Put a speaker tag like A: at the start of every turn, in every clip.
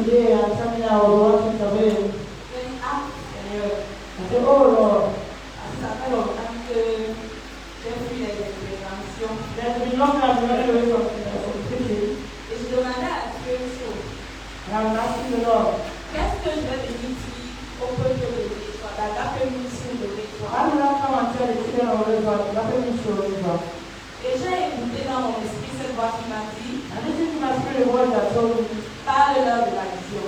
A: today and something I was watching today.
B: Seigneur,
A: I said, oh Lord,
B: ça fait longtemps que j'ai fui les interventions.
A: there's been long I've been running away from preaching.
B: Et je demandais à Dieu une chose.
A: And I'm asking the Lord,
B: Qu'est-ce que je vais venir dire au peuple de l'Étoile, d'Agape Mission de l'Étoile?
A: how do I come and tell the children of Israel, nothing is sure Israel?
B: Et j'ai écouté dans mon esprit cette voix qui m'a dit,
A: And this is my spirit voice that told me,
B: parle-leur de la vision.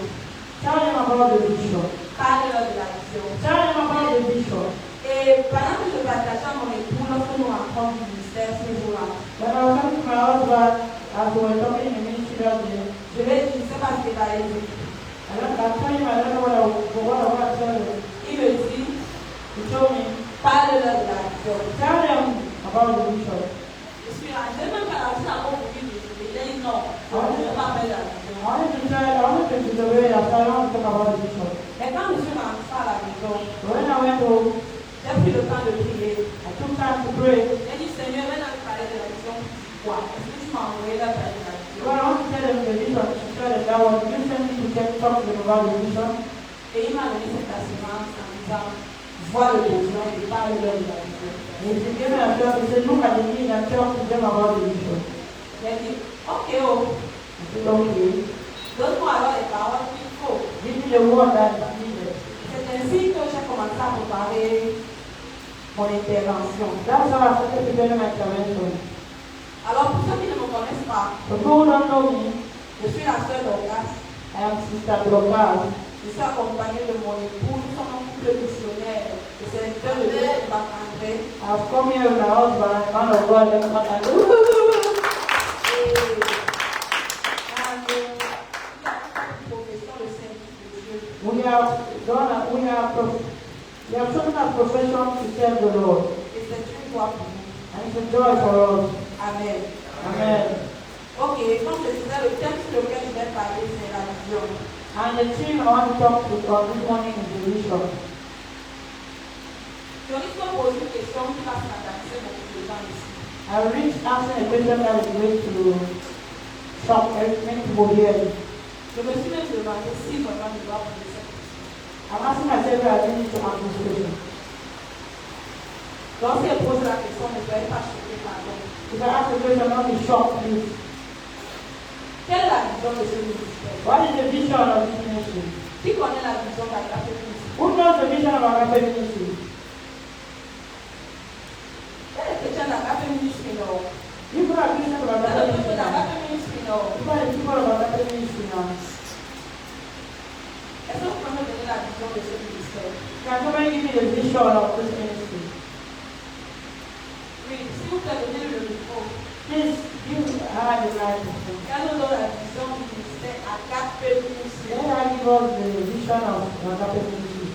A: tell them about the vision.
B: Parle-leur de la vision.
A: Tell them about the vision.
B: Et pendant que je partageais à mon époux, lorsque nous rencontrons du ministère ce jour-là,
A: When I was talking to my husband, as we were talking in the ministry that day,
B: je lui ai dit, je ne sais pas ce qu'il va dire.
A: I told him I don't know what I want to tell him.
B: Il me dit,
A: He told me,
B: parle-leur de la vision.
A: tell them about the vision.
B: Je suis là, je n'ai même pas lancé la porte pour lui dire, il a dit non, je ne vais pas parler de la vision.
A: I wanted to disobey as I don't talk about the vision.
B: Et quand je suis rentré à la maison,
A: So when I went home,
B: j'ai pris le temps de prier.
A: I took time to pray.
B: J'ai dit, Seigneur, maintenant je parlais de la vision, quoi? Est-ce que tu m'as envoyé là parler de la vision?
A: So I want to tell them the vision. She said that I was listening to them talk to them about the vision.
B: Et il m'a donné cette assurance en disant, vois le besoin et parle-leur de la vision.
A: And he gave me a job. He said, look at the need and talk to them about the vision.
B: J'ai dit, ok, oh,
A: I said, okay.
B: donne-moi alors les paroles qu'il faut.
A: Give me the word that is needed.
B: C'est ainsi que j'ai commencé à préparer mon intervention.
A: That's how I started preparing my intervention.
B: Alors, pour ceux qui ne me connaissent pas,
A: For those who don't know me,
B: je suis la sœur d'Orgas.
A: I am Sister Brokas.
B: Je suis accompagnée de mon époux. Nous sommes un couple missionnaire. Le serviteur de Dieu qui va André.
A: I've come here with my husband, man of God, and we have chosen a profession to serve the Lord.
B: Et c'est une joie pour nous.
A: And it's a joy for us.
B: Amen.
A: Amen.
B: Ok, comme je disais, le thème sur lequel je vais parler, c'est la vision.
A: And the theme I want to talk to on this morning is the vision.
B: Je risque de poser une question qui va s'adresser beaucoup de gens ici.
A: I reached asking a question that is going to shock many people here.
B: Je me suis même demandé si vraiment je dois poser cette question.
A: I'm asking myself if I need to answer this question.
B: Lorsqu'elle pose la question, ne soyez pas choqués, pardon.
A: If I ask the question, not be shocked, please.
B: Quelle est la vision de ce ministère?
A: What is the vision of this ministry?
B: Qui connaît la vision d'Agape Ministry?
A: Who knows the vision of Agape Ministry?
B: Il y a des chrétiens d'Agape Ministry, non?
A: People are Christians of
B: Il y a
A: Agape
B: des
A: Ministry
B: peuples
A: now.
B: d'Agape Ministry, non?
A: People are the people of Agape Ministry now.
B: Est-ce que vous pouvez me donner la vision de ce ministère?
A: Can somebody give me the vision of this ministry?
B: Oui, s'il vous plaît, donnez le micro.
A: Please give her the microphone.
B: Quelle est la vision du ministère Agape Ministry?
A: Let her give us the vision of Agape Ministry.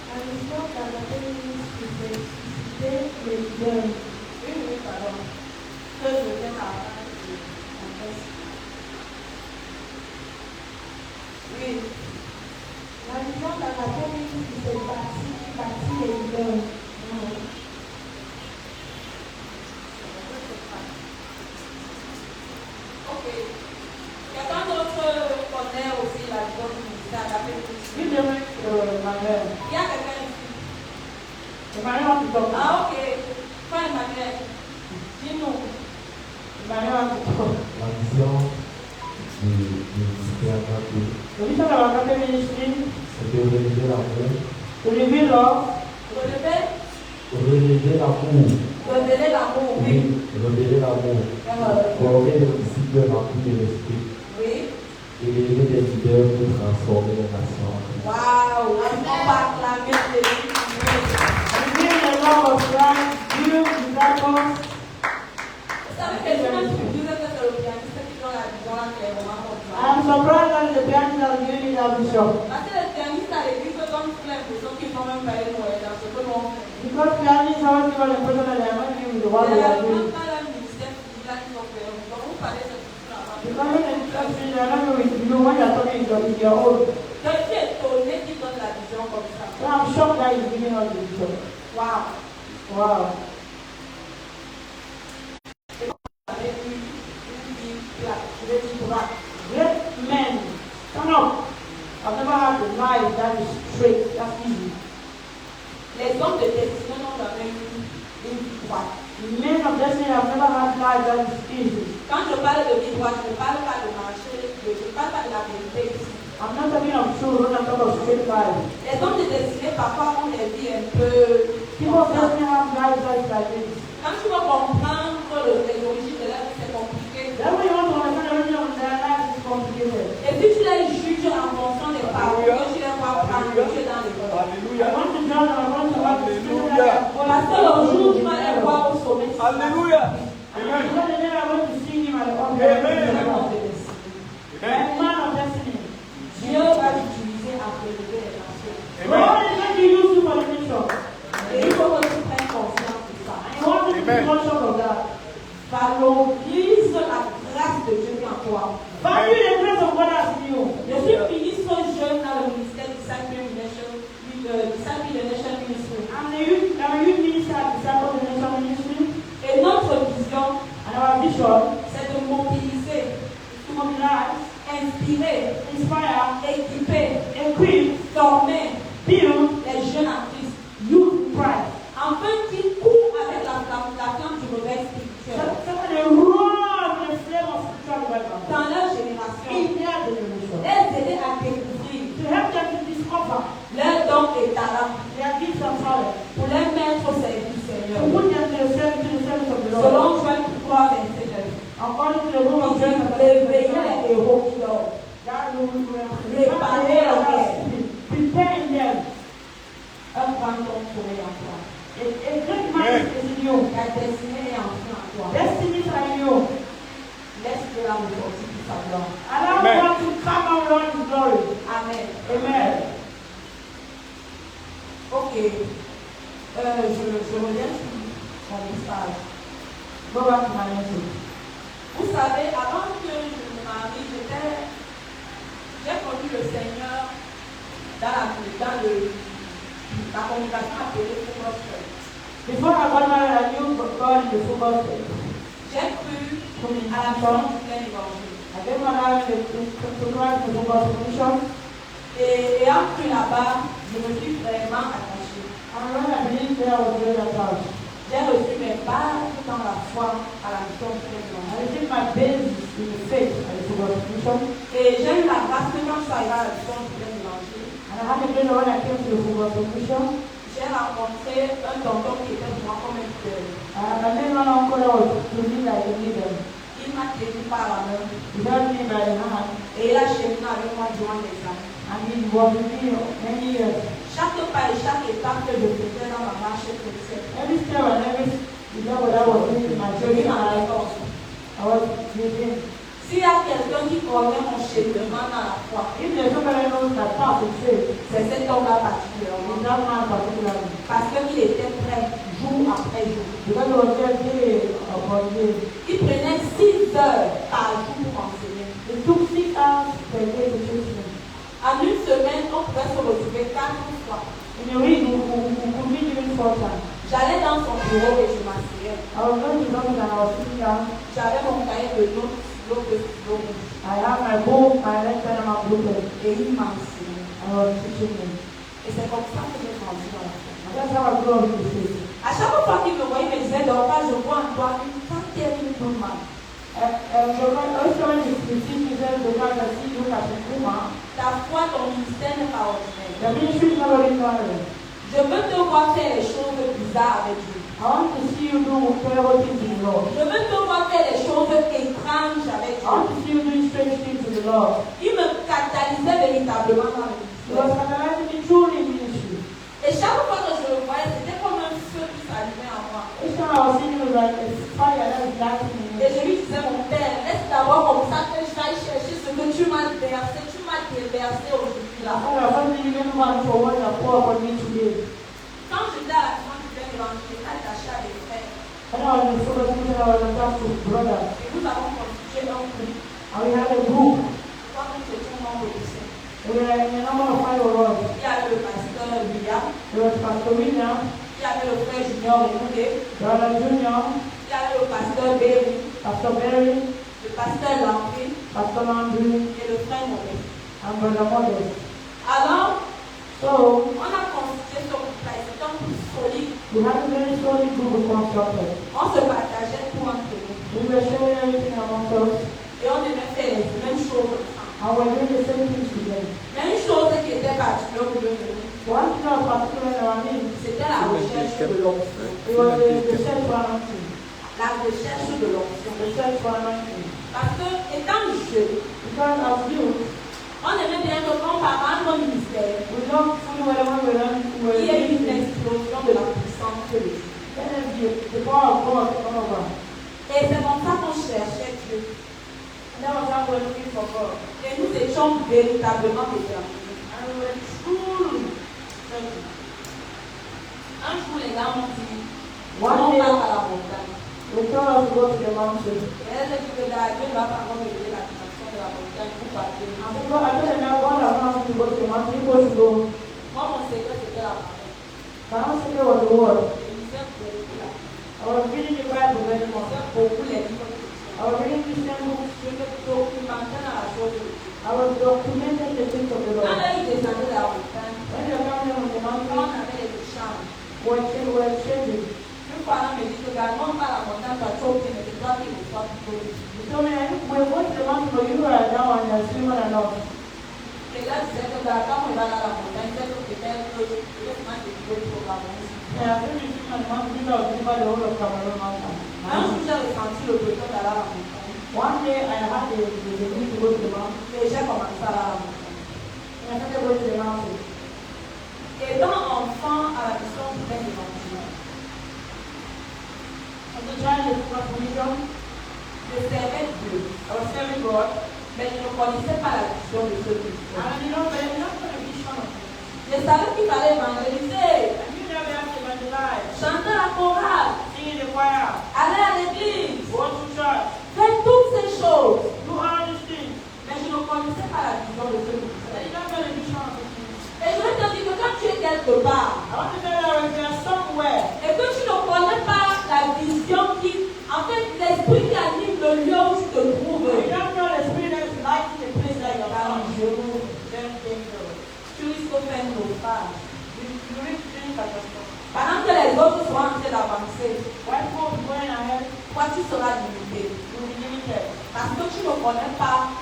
C: La vision d'Agape Ministry, c'est susciter les jeunes.
B: Oui, pardon. Que je viens à oui.
C: La vision d'Agape Ministry, c'est bâtir les jeunes.
B: Ok. Quelqu'un d'autre connaît aussi la vision du ministère Agape Ministry?
A: Give them Emmanuel.
B: Il y a quelqu'un ici.
A: Emmanuel wants to talk.
B: Ah, ok. Frère Emmanuel, dis-nous.
A: Emmanuel wants to talk.
D: La vision du ministère Agape,
A: The vision of Agape Ministry
D: c'est de relever l'amour,
A: to reveal love,
D: révéler l'amour,
B: Révéler l'amour, oui.
D: oui, révéler l'amour, former les disciples dans tout l'esprit
B: Oui.
D: et élever des leaders pour transformer les nations.
B: Waouh, on va acclamer Jésus.
A: reveal the love of Christ, build disciples.
B: Vous savez que je me suis dit que c'est le pianiste qui donne la vision là qui est vraiment comme
A: I
B: ça.
A: am surprised that the pianist has given me that vision.
B: Parce que les pianistes à l'église donnent l'impression qu'ils font même pas les moyens dans ce que nous on fait.
A: Because pianists always give us the impression that they are not doing the work
B: Il y
A: they
B: a
A: are doing.
B: même pas le ministère qui là qui sont fait. Donc vous parlez de tout ça.
A: Because when the church they are not with you, when you are talking with your own.
B: Je suis étonné qu'ils donnent la vision comme ça.
A: So I'm shocked that he's giving us the vision.
B: Waouh.
A: Wow.
B: Avec une vie plate, je vais dire droite.
A: Stand up. I've never had a life that is straight, that's easy.
B: Les hommes de destinée n'ont jamais eu une vie droite.
A: Men of destiny have never had life that is easy.
B: Quand je parle de vie droite, je ne parle pas de marcher, je ne parle pas de la vérité ici.
A: I'm not talking of truth, I'm not talking of straight life.
B: Les hommes de destinée parfois ont des vies un peu...
A: People of destiny have lives that is like this.
B: Quand tu vas comprendre les origines de la vie, c'est compliqué.
A: Then when you want to understand the origin of their life, it's complicated.
B: Et puis tu les juges en fonction des paroles que tu les vois prendre, que tu es dans les voies.
A: I want to judge, I want to have the spirit that
B: Parce que le jour où tu vas les voir au sommet, tu vas
E: Alléluia.
A: Amen. I want to see him at the
E: Amen.
A: And man of destiny.
B: Dieu va l'utiliser à prélever les nations.
A: God is going to use you for the mission.
B: Et il faut que tu prennes conscience de ça.
A: I want you to be conscious of that.
B: Valorise la grâce de Dieu en toi.
A: Value the grace of God as in you.
B: Je suis ministre jeune dans le ministère du Disciple Nation Ministry.
A: I'm a youth minister at the Disciple Nation Ministry.
B: Et notre vision,
A: And our vision
B: c'est de mobiliser,
A: to mobilize,
B: inspirer,
A: inspire,
B: équiper,
A: equip,
B: former
A: build
B: les jeunes en Christ,
A: youth in Christ.
B: afin qu'ils courent avec la flamme du réveil spirituel
A: So when they run with the flame of spiritual revival
B: dans leur génération,
A: in their generation,
B: les aider à découvrir
A: to help them to discover
B: leurs dons et talents
A: their gifts and talents,
B: pour les mettre au service du
A: to
B: Seigneur.
A: put them to the service of the Lord.
B: Selon Joël 3, verset 9.
A: According to the rule of
B: Il dit
A: God,
B: réveiller les héros qui dorment.
A: that will
B: Préparer leur guerre.
A: prepare in them.
B: Un grand homme sommeille en toi.
A: A great man is in you.
B: Ta destinée est entrée en toi.
A: Destinies are in you.
B: Laisse cela ressortir pour sa gloire.
A: Allow
E: Amen.
A: God to come and run His glory.
B: Amen.
A: Amen.
B: Ok. Je reviens sur mon message.
A: Go back to my message.
B: Vous savez, avant que je me marie, j'ai connu le Seigneur dans la communication appelée football church.
A: Before I got married, I knew God in the football field.
B: J'ai cru à la mission du plein évangile.
A: I gave my life to Christ in the football commission.
B: Et ayant cru là-bas, je me suis vraiment attachée.
A: And when I believed there, I was very attached.
B: J'ai reçu mes bases dans la foi à la mission du plein
A: I
B: évangile.
A: received my basis in the faith at the football commission.
B: Et j'ai eu la grâce que quand je suis arrivée à la mission du plein évangile,
A: And I had a great when I came to the football commission.
B: j'ai rencontré un tonton qui était pour moi comme un frère.
A: And I met one uncle that was to me like a leader.
B: Il m'a tenu par la main
A: He held me by the hand.
B: et il a cheminé avec moi durant des années.
A: And he was with me many years.
B: Chaque pas et chaque étape que je faisais dans ma marche chrétienne,
A: Every step and every what I was doing in my
B: je vis
A: journey,
B: dans la
A: I
B: force.
A: was with him.
B: S'il y a quelqu'un qui connaît mon cheminement dans la foi,
A: If there's somebody knows that path is faith,
B: c'est cet homme-là
A: it's
B: particulièrement.
A: that man particularly.
B: Parce qu'il était prêt jour après jour.
A: Because he was there day upon day.
B: Il prenait 6 heures par jour pour enseigner.
A: It took 6 hours per day to teach me.
B: En une semaine, on pouvait se retrouver 4 fois.
A: In a week, we could meet even 4 times.
B: J'allais dans son bureau et je m'asseyais.
A: I was going to something and I was sitting down.
B: J'avais mon cahier de notes, l'autre rouge.
A: I had my book, my red pen, and my blue pen.
B: Et il m'enseignait.
A: I was teaching him.
B: Et c'est comme ça que j'ai grandi dans la foi.
A: And that's how I grew up in the faith.
B: À chaque fois qu'il me voyait, il me disait, donc là, je vois en toi une quatrième woman.
A: Every time you see me, the God that see you as a woman,
B: Ta foi, ton ministère n'est pas ordinaire.
A: the ministry is not ordinary.
B: Je veux te voir faire les choses bizarres avec Dieu.
A: I want to see you do terrible things in the Lord.
B: Je veux te voir faire les choses étranges avec
A: I want
B: Dieu.
A: to see you doing strange things in the Lord.
B: Il me catalysait véritablement dans le
A: He was
B: ministère.
A: analyzing me truly in ministry.
B: Et chaque fois que je le voyais, c'était comme un feu qui s'allumait en moi.
A: Each time I was seeing him, it was like a fire that was lighting in
B: Et
A: me.
B: je lui disais, mon père, laisse d'abord comme ça que je vais chercher ce que tu m'as déversé. Tu m'as déversé aujourd'hui là.
A: I wasn't even one for what you pour upon me today.
B: Quand j'étais à la fin du père évangile, attaché à des frères,
A: When I was in the focus mission, I was attached to brothers.
B: et nous avons constitué un groupe.
A: And we had a group.
B: Quand nous étions membres du Seigneur,
A: We were in a number of 5 of us.
B: il y avait le pasteur William,
A: There was Pastor William,
B: il y avait le frère Junior Moudé,
A: Brother Junior,
B: il y avait le pasteur Berry,
A: Pastor Barry,
B: le pasteur Landry
A: Pastor Landry,
B: et le frère Maurice.
A: and Brother Modest.
B: Alors,
A: So,
B: on a constitué ce groupe-là, c'était un groupe solide.
A: we had a very solid group of constructors.
B: On se partageait tout entre nous.
A: We were sharing everything amongst us,
B: Et on devait faire les mêmes choses ensemble.
A: and we were doing the same things together.
B: Mais une chose qui était particulière au milieu de nous,
A: One thing that was particular in our needs,
B: c'était la recherche de l'onction.
A: it was the search for anointing.
B: La recherche de l'onction.
A: The search for anointing.
B: Parce que, étant jeune,
A: Because as youth,
B: on aimait bien que quand par un ministère,
A: we don't fully well when we learn
B: il y ait une
A: we're
B: explosion de la puissance de Dieu.
A: the power of God all over.
B: Et c'est comme ça qu'on cherchait Dieu.
A: And that was how we were looking for God.
B: Et nous étions véritablement déterminés.
A: And we were truly searching.
B: Un jour, les gars m'ont dit,
A: One
B: on
A: day,
B: part à la montagne.
A: they told us to go to the mountain.
B: Et elle a dit que Dieu va pas me donner la dimension de la montagne pour partir.
A: And we go, I told them that God has not asked me to go to the mountain, he was to go.
B: Moi, mon secret, c'était la parole.
A: But our secret was the word.
B: Et il s'est beaucoup là.
A: I was reading the Bible very
B: Il
A: much.
B: s'est beaucoup les livres.
A: I was reading Christian books.
B: Je me documentais dans la chose de Dieu.
A: I was documenting the things of the
B: Quand
A: Lord.
B: elle descendait de la montagne,
A: When they were coming on the
B: quand on
A: mountain,
B: avait les échanges,
A: we were changing.
B: une fois, on me dit que regarde, on part à la montagne, toi, tu es obligé, mais c'est toi qui reçois plutôt.
A: He told me, we're going to the mountain, but you are now and you're swimmer than us.
B: Et là, je disais que quand on va à la montagne, c'est que peut-être que je vais faire des programmes.
A: Yeah, I think you see my mountain, you know, over the whole of Cameroon mountain.
B: Un jour, j'ai ressenti le besoin d'aller à la montagne.
A: One day I had the need to go to the mountain.
B: Et j'ai commencé à aller à la montagne.
A: And I started going to the mountain.
B: Étant enfant à la mission du Père évangile,
A: As a child, I took up wisdom.
B: je servais Dieu,
A: I was serving God.
B: mais je ne connaissais pas la vision de ce Christ.
A: And I did not know the vision of it.
B: Je savais qu'il fallait évangéliser,
A: I knew that we have to evangelize,
B: chanter la chorale,
A: sing in the choir,
B: aller à l'église,
A: go to church,
B: faire toutes ces choses.
A: do all these things.
B: Mais je ne connaissais pas la vision de ce
A: I
B: Christ.
A: did not know the vision of it.
B: Et je vais te dire que quand tu es quelque part,
A: I want to tell you that if you are somewhere,
B: et que tu ne connais pas la vision qui, en fait, l'esprit qui anime le lieu où tu te trouves,
A: you don't know the spirit that is lighting the place that you are found.
B: dangereux.
A: Very dangerous.
B: Tu risques de faire un naufrage.
A: You reach things like a storm.
B: Pendant que les autres sont en train d'avancer,
A: While people be going ahead,
B: toi tu seras limité.
A: you will be limited.
B: Parce que tu ne connais pas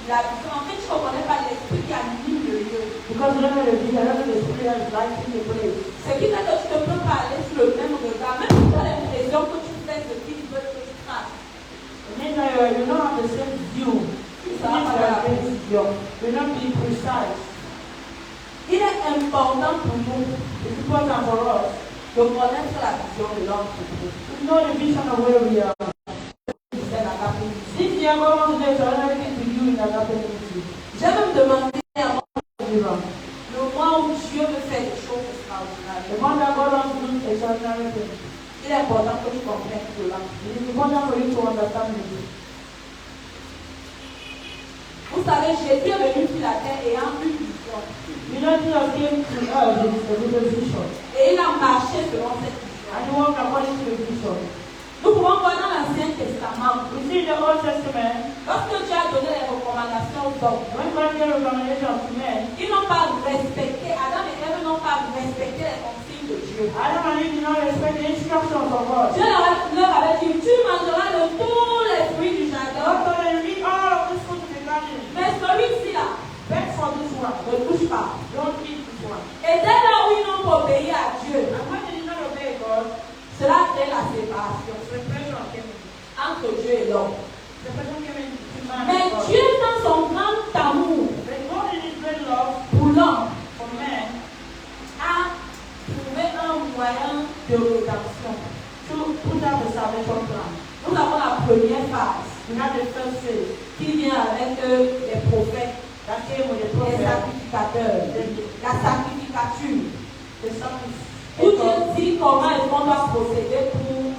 B: la vision. En fait, tu ne connais pas l'esprit qui anime le lieu.
A: Because you don't know the vision, you don't know the spirit that is lighting the place.
B: Ce qui fait que tu ne peux pas aller sur le même regard. Même si tu as l'impression que tu fais ce qu'ils veulent que tu fasses.
A: It means that you don't have the same view.
B: Tu
A: It
B: ne seras
A: means
B: pas
A: that
B: dans la
A: you
B: précision.
A: will not be precise.
B: Il est important pour nous
A: It's important for us
B: de connaître la vision de l'entreprise.
A: to know the vision of where we are.
B: C'est la capacité.
A: If you are going to do anything to you in that community,
B: J'ai même demandé à moi
A: you know,
B: le mois où Dieu veut faire des choses extraordinaires.
A: the one that God wants to do extraordinary things,
B: Il est important que tu comprennes cela.
A: it is important for you to understand it.
B: Vous savez, Jésus est venu sur la terre ayant une vision.
A: You know, Jesus came to earth with a vision,
B: Et il a marché selon cette vision.
A: and he walked according to the vision.
B: Nous pouvons voir dans l'Ancien Testament,
A: We see in the Old Testament,
B: lorsque Dieu a donné les recommandations aux hommes,
A: when God gave recommendations to men,
B: ils n'ont pas respecté, Adam et Ève n'ont pas respecté les consignes de Dieu.
A: Adam and Eve did not respect the instructions of God.
B: Dieu leur avait dit, tu mangeras de tous les fruits du
A: God
B: jardin,
A: told them to eat all of this food in the garden.
B: mais celui-ci là,
A: Beg for this one.
B: ne touche pas.
A: Don't eat this one.
B: Et dès là où ils n'ont pas obéi à Dieu,
A: And when they did not obey God,
B: cela fait la séparation
A: separation came in.
B: entre Dieu et l'homme.
A: Separation came in between man
B: Mais
A: and God.
B: Dieu, dans son grand amour
A: But God in his great love
B: pour l'homme,
A: for man,
B: a trouvé un moyen de rédemption.
A: to put out the salvation plan.
B: Nous avons la première phase
A: We have the first phase
B: qui vient avec les prophètes,
A: that came with the
B: les
A: prophet,
B: sacrificateurs, la sacrificature.
A: the sacrifice.
B: Où Dieu dit comment est-ce qu'on doit procéder pour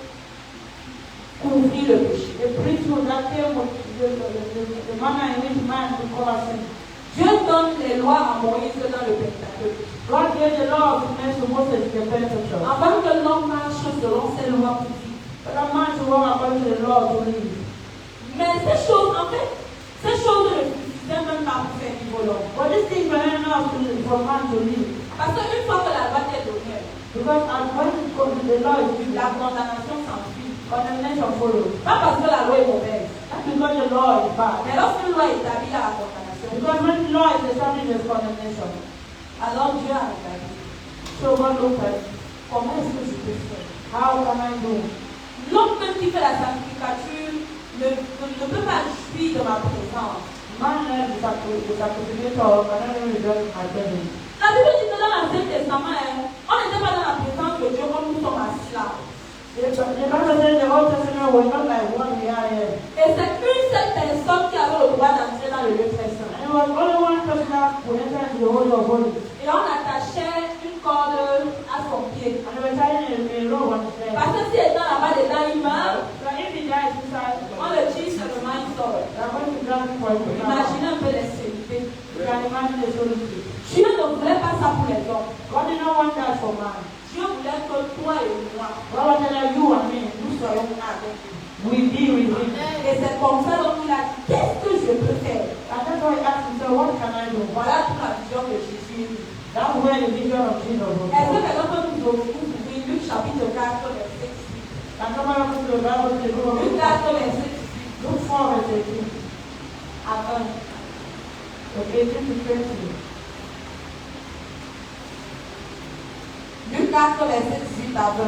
B: couvrir le péché.
A: The priesthood that came with the manner in which man could cover sin.
B: Dieu donne les lois à Moïse dans le Pentateuque.
A: God gave the law of men to Moses in the Pentateuch.
B: Afin que l'homme marche selon ses lois pour vivre.
A: But a man should walk according to the law to live.
B: Mais ces choses, en fait, ces choses ne suffisaient même pas pour faire vivre.
A: follow. But this thing is not enough for man to live.
B: Parce qu'une fois que la loi t'est donnée,
A: Because when the law is given,
B: la condamnation s'ensuit.
A: condemnation follows.
B: Pas parce que la loi est mauvaise,
A: Not because the law is bad.
B: mais lorsqu'une loi établit la condamnation,
A: Because when the law is established as condemnation,
B: alors Dieu a regardé.
A: so God looks at
B: Comment est-ce que je peux faire?
A: how can I do?
B: L'homme même qui fait la sanctificature ne peut pas jouir de ma présence.
A: Man is the sacrificator cannot even rejoice in my presence.
B: La Bible dit que dans l'Ancien Testament, on n'était pas dans la présence de Dieu comme nous sommes assis là.
A: The Bible says the Old Testament was not like what we are here.
B: Et c'est une seule personne qui avait le droit d'entrer dans le lieu très saint.
A: And it was only one person that could enter into the Holy of Holies.
B: Et on attachait une corde à son pied.
A: And they were tying a rope on his head.
B: Parce que si étant là-bas dedans, il meurt,
A: So if he dies inside,
B: on le tire seulement, il sort.
A: they're going to grab him for him.
B: Imaginez un peu l'extrémité.
A: You can imagine the solitude.
B: Dieu ne voulait pas ça pour les hommes.
A: God did not want that for man.
B: Dieu voulait que toi et moi,
A: God wanted that you and me,
B: nous soyons avec lui.
A: we be with him.
B: Et c'est comme ça qu'il a dit, qu'est-ce que je peux faire?
A: And that's why he asked himself, what can I do?
B: Voilà toute la vision de Jésus.
A: That's where the vision of Jesus was.
B: Est-ce que quelqu'un peut nous ouvrir Luc chapitre 4, verset 6?
A: And come on to the Bible, to the book of
B: Luc
A: Luke.
B: 4, verset 6.
A: Luke 4, verse 18.
B: À 1.
A: From 18 to 20.
B: Luc 4, verset 18 à 20.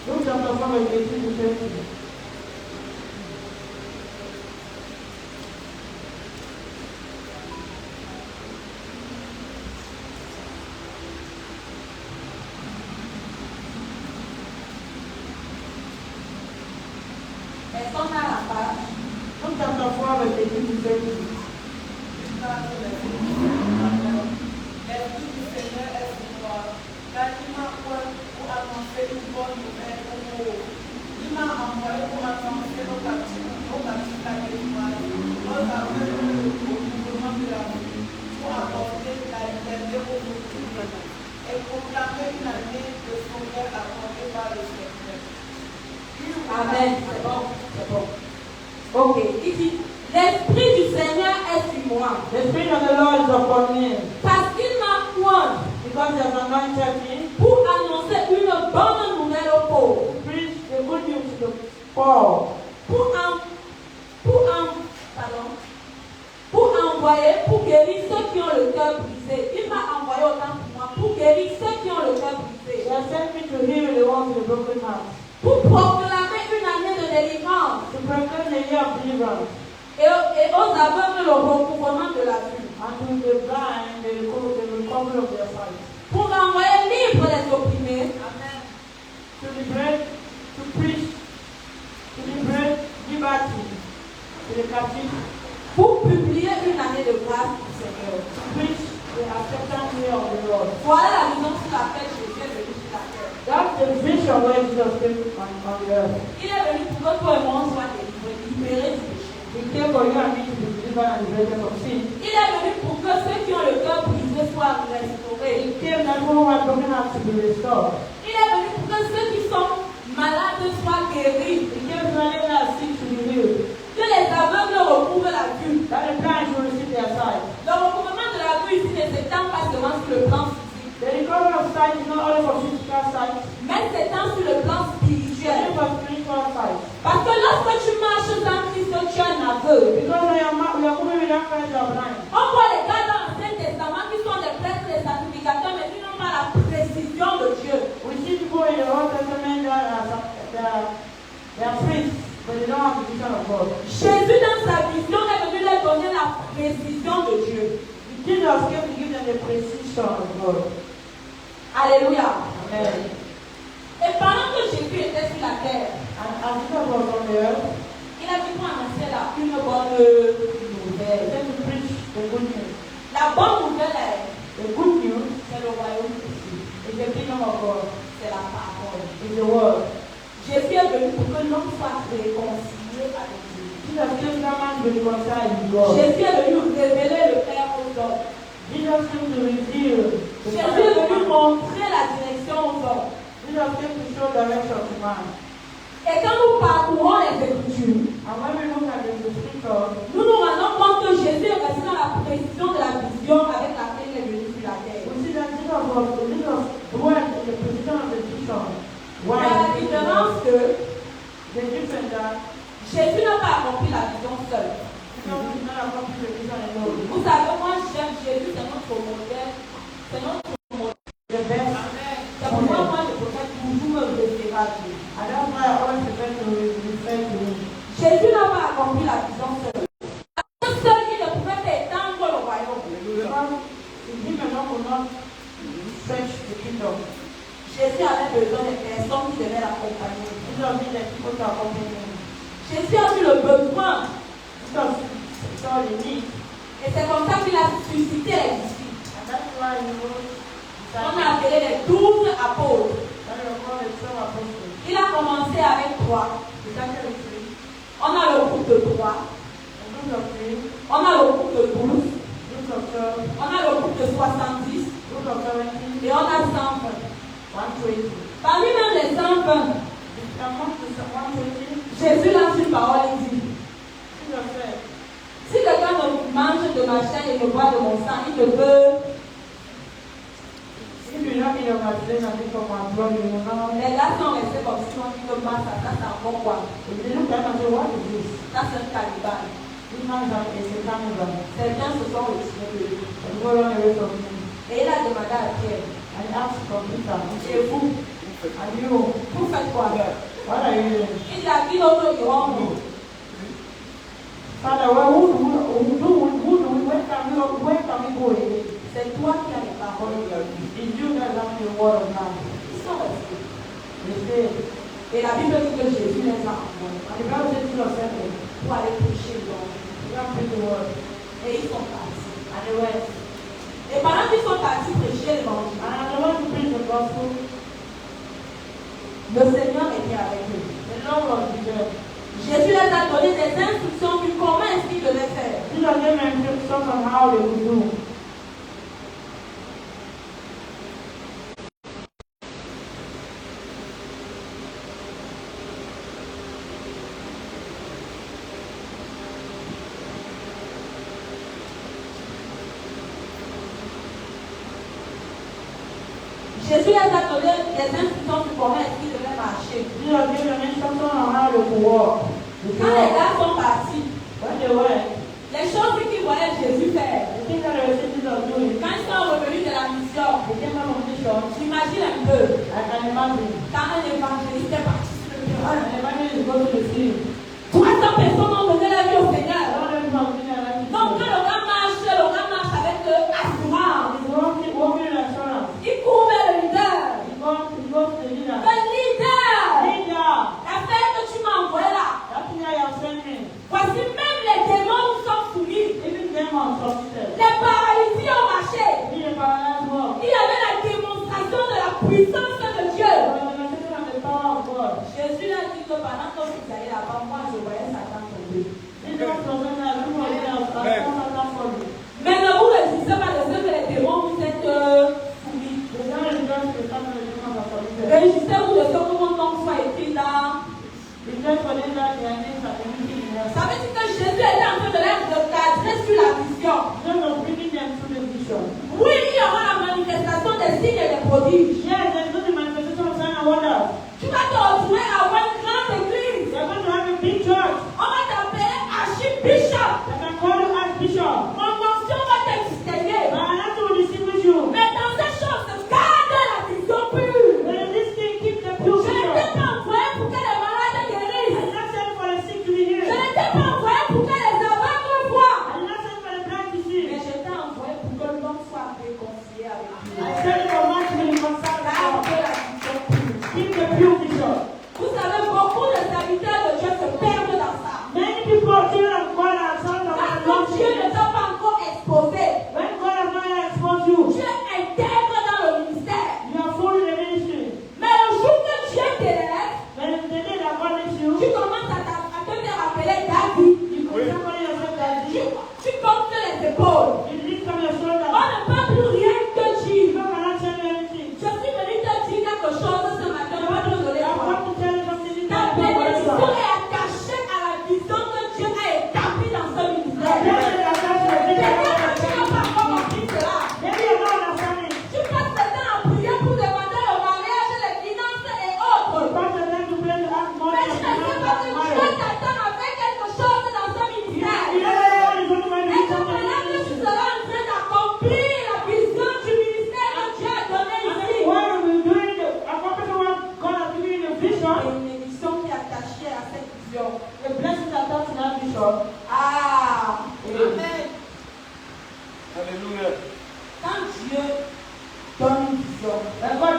A: Luke chapter 4, verse 18 to 20.
B: Est-ce qu'on a la page?
A: Luke chapter 4, verse 18 to 20.
E: L'Esprit du Seigneur est sur moi, car il m'a envoyé pour annoncer une bonne nouvelle aux pauvres. Il m'a envoyé pour annoncer aux captifs la délivrance, aux aveugles au mouvement de la vie, pour apporter la liberté aux opprimés et proclamer une année de sauveur accordée par le Seigneur.
B: Amen. C'est bon. C'est bon. Ok. Il dit, l'Esprit du Seigneur est sur moi.
A: The Spirit of the Lord is upon me,
B: Parce qu'il m'a oint
A: because he has anointed me
B: pour annoncer une bonne nouvelle aux pauvres.
A: to preach the good news to the poor,
B: Pour envoyer, pour guérir ceux qui ont le cœur brisé. Il m'a envoyé autant pour moi, pour guérir ceux qui ont le cœur brisé.
A: he has sent me to heal the ones with the broken heart,
B: Pour proclamer une année de délivrance.
A: to proclaim the year of deliverance,
B: Et aux aveugles le recouvrement de la vue.
A: and to the blind the recovery of their sight,
B: Pour envoyer libre les opprimés.
E: Amen.
A: to liberate, to preach, to liberate liberty to the captive,
B: Pour publier une année de grâce du Seigneur.
A: to preach the acceptance year of the Lord.
B: Voilà la raison sur laquelle Jésus est venu sur la terre.
A: That's the vision where Jesus came on the earth.
B: Il est venu pour que toi et moi on soit délivrés, libérés du péché.
A: He came for you and me to be delivered and liberated from sin.
B: Il est venu pour que ceux qui ont le cœur brisé soient restaurés.
A: He came that who were broken hearts to be restored.
B: Il est venu pour que ceux qui sont malades soient guéris.
A: He came to anyone that is sick to be healed,
B: Que les aveugles recouvrent la vue.
A: that the blind will receive their sight.
B: Le recouvrement de la vue ici ne s'étend pas seulement sur le plan physique,
A: The recovery of sight is not only for physical sight,
B: mais s'étend sur le plan
A: it's
B: spirituel.
A: only for spiritual sight.
B: Parce que lorsque tu marches dans Christ, tu es un aveugle.
A: Because we are moving without Christ, we are blind.
B: On voit les gars dans l'Ancien Testament qui sont des prêtres, des sacrificateurs, mais qui n'ont pas la précision de Dieu.
A: We see people in the Old Testament that they are priests, but they don't have the vision of God.
B: Jésus, dans sa vision, est venu leur donner la précision de Dieu.
A: Jesus came to give them the precision of God.
B: Alléluia.
A: Amen.
B: Et pendant que Jésus était sur la terre,
A: And as Jesus was on the earth,
B: il a dit pour annoncer là une bonne
A: he
B: nouvelle.
A: came to preach the good news.
B: La bonne nouvelle est,
A: The good news
B: c'est le royaume de Dieu.
A: is the kingdom of God,
B: C'est la parole.
A: is the word.
B: Jésus est venu pour que l'homme soit réconcilié avec Dieu.
A: Jesus came that man to reconcile with God.
B: Jésus est venu révéler le Père aux hommes.
A: Jesus came to reveal the
B: Jésus est venu
A: man.
B: montrer la direction aux hommes.
A: Jesus came to show direction to man.
B: Et quand nous parcourons les Écritures,
A: And when we look at the scripture,
B: nous nous rendons compte que Jésus est resté dans la précision de la vision
A: will not stretch the kingdom.
B: Jésus avait besoin des personnes qui devaient l'accompagner.
A: Jesus needed people to accompany him.
B: Jésus a vu le besoin.
A: Jesus saw the need.
B: Et c'est comme ça qu'il a suscité les disciples.
A: And that's why he wrote
B: On a appelé les 12 apôtres.
A: that he was called the 12 apostles.
B: Il a commencé avec 3.
A: He started with 3.
B: On a le groupe de 3.
A: A group of 3.
B: On a le groupe de 12.
A: Group of 12.
B: On a le groupe de 70.
A: Group of 70.
B: Et on a 120.
A: 120.
B: Parmi même les 120,
A: Among the 120,
B: Jésus lance une parole et dit,
A: Jesus said,
B: si quelqu'un ne mange de ma chair et ne boit de mon sang, il ne peut.
A: if you not eat of my flesh and drink of my blood, you will not.
B: Les gars sont restés comme si on dit que ça c'est encore quoi?
A: If they look at him and say, what is this?
B: Ça c'est un cannibale.
A: This man is a cannibal.
B: Certains se sont retirés de lui.
A: And go run away from him.
B: Et il a demandé à Pierre,
A: And he asked from Peter,
B: et vous,
A: and you,
B: vous faites quoi?
A: what are you doing?
B: Il dit à qui d'autre ils vont nous?
A: Father, well, where can we go again?
B: C'est toi qui as les paroles.
A: It's you that have the word of God.
B: Ils sont restés.
A: They say,
B: Et la Bible dit que Jésus les a envoyés
A: and the Bible says Jesus sent them.
B: pour aller prêcher l'homme.
A: You have to preach the word.
B: Et ils sont partis.
A: And they went.
B: Et pendant qu'ils sont partis prêcher l'évangile,
A: And as they went to preach the gospel,
B: le Seigneur était avec eux.
A: the Lord was with them.
B: Jésus les a donné des instructions sur comment est-ce qu'ils devaient faire.
A: Jesus gave them instructions on how they would do.
B: Jésus les a donné des instructions sur comment est-ce qu'ils devaient marcher.
A: Jesus gave them instructions on how they could walk.
B: Quand les gars sont partis,
A: When they went,
B: les choses qu'ils voyaient Jésus faire,
A: the things that they were seeing Jesus doing,
B: quand ils sont revenus de la mission,
A: they came out of mission.
B: j'imagine un peu,
A: I can imagine.
B: quand un évangéliste est parti sur le terrain,
A: And imagine is going to the sea.
B: 300 personnes ont donné la vie au Seigneur.
A: All them people are like
B: Donc quand le gars marche avec assurance.
A: He's walking in assurance.
B: Il court vers le leader.
A: He goes to the leader.
B: Le leader,
A: Leader,
B: la fête que tu m'as envoyée là,
A: that thing that you have sent me,
B: voici même les démons nous sont soumis.
A: even them are submitted.
B: Les paralysiés ont marché.
A: Be a paralyzed world.
B: Il y avait la démonstration de la puissance de Dieu.
A: The manifestation of the power of God.
B: Jésus a dit que pendant que vous alliez là-bas, moi je voyais Satan tomber.
A: Jesus was saying that everyone else has come for you.
B: Mais ne vous résistez pas de ce que les démons vous êtes soumis.
A: The devil is just the family of the demons are submitted.
B: Résistez-vous de ce que vos noms soient écrits là.
A: Because for them that their names are written in heaven.
B: Ça veut dire que Jésus était en train de les cadrer sur la mission.
A: Jesus was bringing them through the vision.
B: Oui, il y aura la manifestation des signes et des prodiges.
A: Yes, there's no manifestation of signs and wonders.
B: Tu vas te retrouver à avoir une grande église.
A: You're going to have a big church.
B: On va t'appeler archbishop.
A: They can call you Archbishop.
B: Mon onction va te distinguer.
A: But I have to distinguish you.
B: Mais dans ces choses, garde la vision pure.
A: But in this thing, keep the
B: Je
A: pure
B: ne
A: vision.
B: t'ai pas envoyé pour que les malades
A: I
B: guérissent.
A: did not send for the sick to be
B: Je
A: healed.
B: ne t'ai pas envoyé pour que les aveugles voient.
A: I did not send for the blind to see.
B: Mais je t'ai envoyé pour que l'homme soit réconcilié avec Dieu.
A: I sent for man to be reconciled.
B: La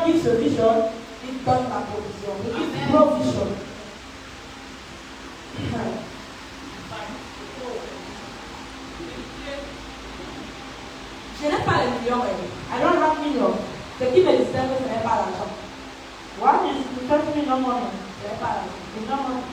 A: God gives a vision,
B: il donne la provision.
A: He gives provision.
B: Je n'ai pas les millions,
A: I don't have millions.
B: ce qui me distingue, ce n'est pas l'argent.
A: What is disturbing me no money?
B: Ce n'est pas l'argent.
A: It's not money.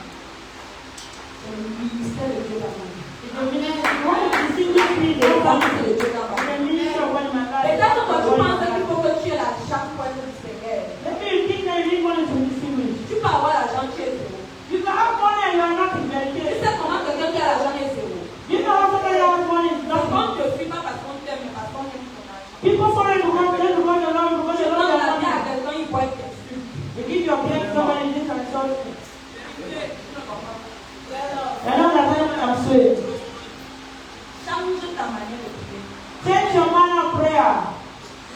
B: C'est le ministère de Dieu dans ma vie.
A: It's the ministry. What is the single thing
B: C'est le
A: that
B: ministère de Dieu dans ma
A: the
B: vie.
A: ministry of God in my life?
B: Peut-être que tu penses qu'il faut que tu aies l'argent pour être distingué.
A: Maybe you think that you need money to distinguish.
B: Tu peux avoir l'argent, tu es zéro.
A: You can have money and you are not in
B: Tu
A: meditation.
B: sais comment quelqu'un qui a l'argent est zéro.
A: You know how somebody has money is
B: Donc,
A: nothing.
B: on ne te fuit pas parce qu'on t'aime, mais parce qu'on aime ton argent.
A: People follow you because they love you because
B: Tu
A: they
B: donnes
A: love
B: la
A: your
B: vie à
A: money.
B: quelqu'un, il voit que tu
A: You give your plate to somebody this and so.
B: es.
A: I know that I'm sweet.
B: Change ta manière de prier.
A: Change your manner of prayer.